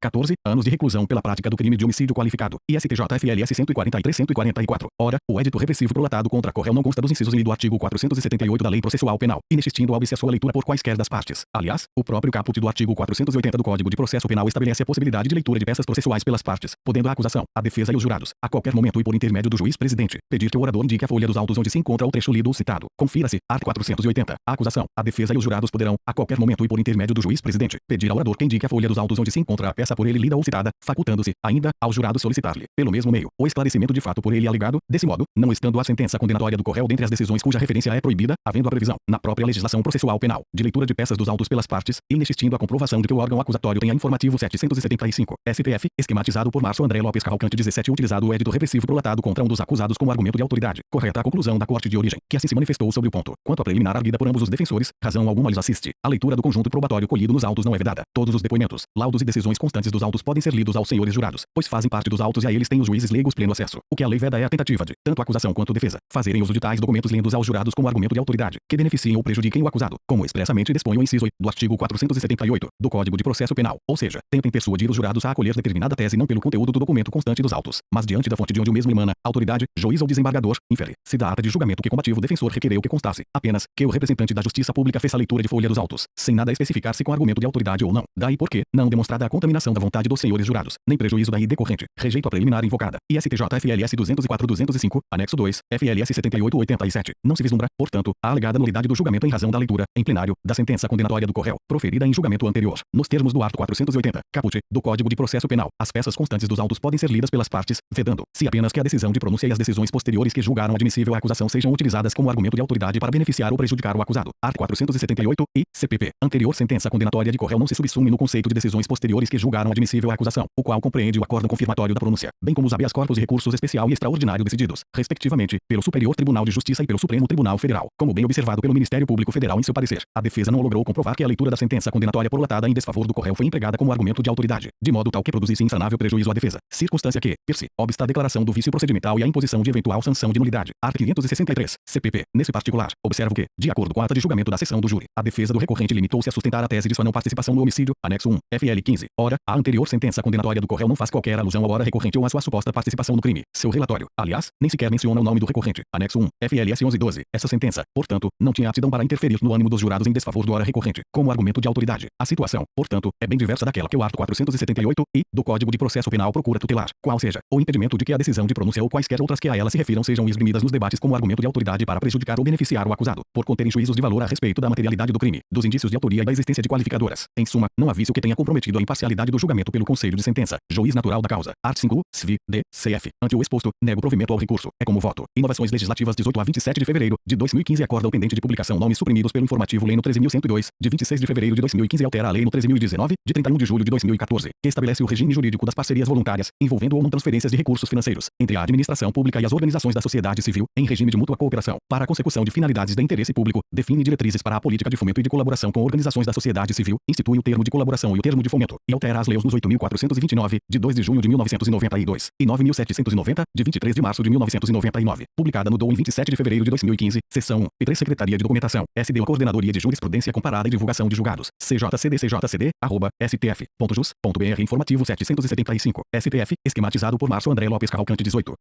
anos de reclusão pela prática do crime de homicídio qualificado, e STJFLS 143-144. Ora, o édito repressivo prolatado contra o réu não consta dos incisos I do artigo 478 da Lei Processual Penal, inexistindo óbice a sua leitura por quaisquer das partes. Aliás, o próprio caput do artigo 480 do Código de Processo Penal estabelece a possibilidade de leitura de peças processuais pelas partes, podendo a acusação, a defesa e os jurados, a qualquer momento e por intermédio do juiz presidente, pedir que o orador indique a folha dos autos onde se encontra o trecho lido ou citado. Confira-se, art. 480. A acusação, a defesa e os jurados poderão, a qualquer momento e por intermédio do juiz presidente, pedir ao orador que indique a folha dos autos onde se encontra a peça por ele lida ou citada, facultando-se, ainda, ao jurado solicitar-lhe, pelo mesmo meio, o esclarecimento de fato por ele alegado. Desse modo, não estando a sentença condenatória do réu dentre as decisões cuja referência é proibida, havendo a previsão, na própria legislação processual penal, de leitura de peças dos autos pelas partes, e inexistindo a comprovação de que o órgão acusatório tenha informativo 775, STF, esquematizado por Márcio André Lopes Cavalcante 17, utilizado o édito repressivo prolatado contra um dos acusados como argumento de autoridade. Correta a conclusão da Corte de Origem, que assim se manifestou sobre o ponto. Quanto à preliminar arguida por ambos os defensores, razão alguma lhes assiste. A leitura do conjunto probatório colhido nos autos não é vedada. Todos os depoimentos, laudos e decisões constantes dos autos podem ser lidos aos senhores jurados, pois fazem parte dos autos e a eles têm os juízes leigos pleno acesso. O que a lei veda é a tentativa de, tanto a acusação quanto a defesa, fazerem uso de tais documentos lendos aos jurados como argumento de autoridade, que beneficiem ou prejudiquem o acusado, como expressamente dispõe o inciso I do artigo 478 do Código de Processo Penal, ou seja, tentem persuadir os jurados a acolher determinada tese não pelo conteúdo do documento constante dos autos, mas diante da fonte de onde o mesmo emana, autoridade, juiz ou desembargador, infere, se da ata de julgamento que combativo o defensor requereu que constasse, apenas, que o representante da Justiça Pública fez a leitura de folha dos autos, sem nada especificar se com argumento de autoridade ou não, daí porque, não demonstrada a contaminação da vontade dos senhores jurados, nem prejuízo daí decorrente, rejeito a preliminar invocada, e STJ-FLS 204-205, anexo 2, FLS 78-87, não se vislumbra, portanto, a alegada nulidade do julgamento em razão da leitura, em plenário, da sentença condenatória do réu, proferida em julgamento anterior, nos termos do art. 480, caput, do Código de Processo Penal, as peças constantes dos autos podem ser lidas pelas partes, vedando, se apenas que a decisão de pronúncia e as decisões posteriores que julgaram admissível a acusação sejam utilizadas como argumento de autoridade para beneficiar ou prejudicar o acusado. Art. 478 e CPP. Anterior sentença condenatória de réu não se subsume no conceito de decisões posteriores que julgaram admissível a acusação, o qual compreende o acórdão confirmatório da pronúncia, bem como os habeas corpus e recursos especial e extraordinário decididos, respectivamente, pelo Superior Tribunal de Justiça e pelo Supremo Tribunal Federal, como bem observado pelo Ministério Público Federal em seu parecer. A defesa não logrou comprovar que a leitura da sentença condenatória prolatada em desfavor do réu foi empregada como argumento de autoridade, de modo tal que produzisse insanável prejuízo à defesa, circunstância que, per se, obsta a declaração do vício procedimental e a imposição de eventual sanção de nulidade. Art. 563, CPP. Nesse particular, observo que, de acordo com a ata de julgamento da sessão do júri, a defesa do recorrente limitou-se a sustentar a tese de sua não participação no homicídio, anexo 1, FL 15. Ora, a anterior sentença condenatória do réu não faz qualquer alusão à hora recorrente ou à sua suposta participação no crime. Seu relatório, aliás, nem sequer menciona o nome do recorrente, anexo 1, FLS 1112. Essa sentença, portanto, não tinha aptidão para interferir no ânimo dos jurados em desfavor do hora recorrente, como argumento de autoridade. A situação, portanto, é bem diversa daquela que o art. 478 e do Código de Processo Penal procura tutelar, qual seja, o impedimento de que a decisão de pronúncia ou quaisquer outras que a ela se refiram sejam esgrimidas nos debates como argumento de autoridade para prejudicar ou beneficiar o acusado, por conterem juízos de valor a respeito da materialidade do crime, do dos indícios de autoria e da existência de qualificadoras. Em suma, não há vício que tenha comprometido a imparcialidade do julgamento pelo Conselho de Sentença. Juiz natural da causa. Art. 5, SVI, D, CF. Ante o exposto, nego provimento ao recurso. É como voto. Inovações legislativas 18 a 27 de fevereiro de 2015 acorda o pendente de publicação nomes suprimidos pelo informativo Lei no 13.102, de 26 de fevereiro de 2015 e altera a Lei no 13.019, de 31 de julho de 2014, que estabelece o regime jurídico das parcerias voluntárias, envolvendo ou não transferências de recursos financeiros, entre a administração pública e as organizações da sociedade civil, em regime de mútua cooperação, para a consecução de finalidades de interesse público, define diretrizes para a política de fomento e de colaboração com organizações da sociedade civil, institui o termo de colaboração e o termo de fomento, e altera as leis nos 8.429, de 2 de junho de 1992, e 9.790, de 23 de março de 1999, publicada no DOU em 27 de fevereiro de 2015, seção 1, e 3 Secretaria de Documentação, SDO Coordenadoria de Jurisprudência Comparada e Divulgação de Julgados, cjcd@stf.jus.br Informativo 775, STF, esquematizado por Márcio André Lopes Cavalcante 18.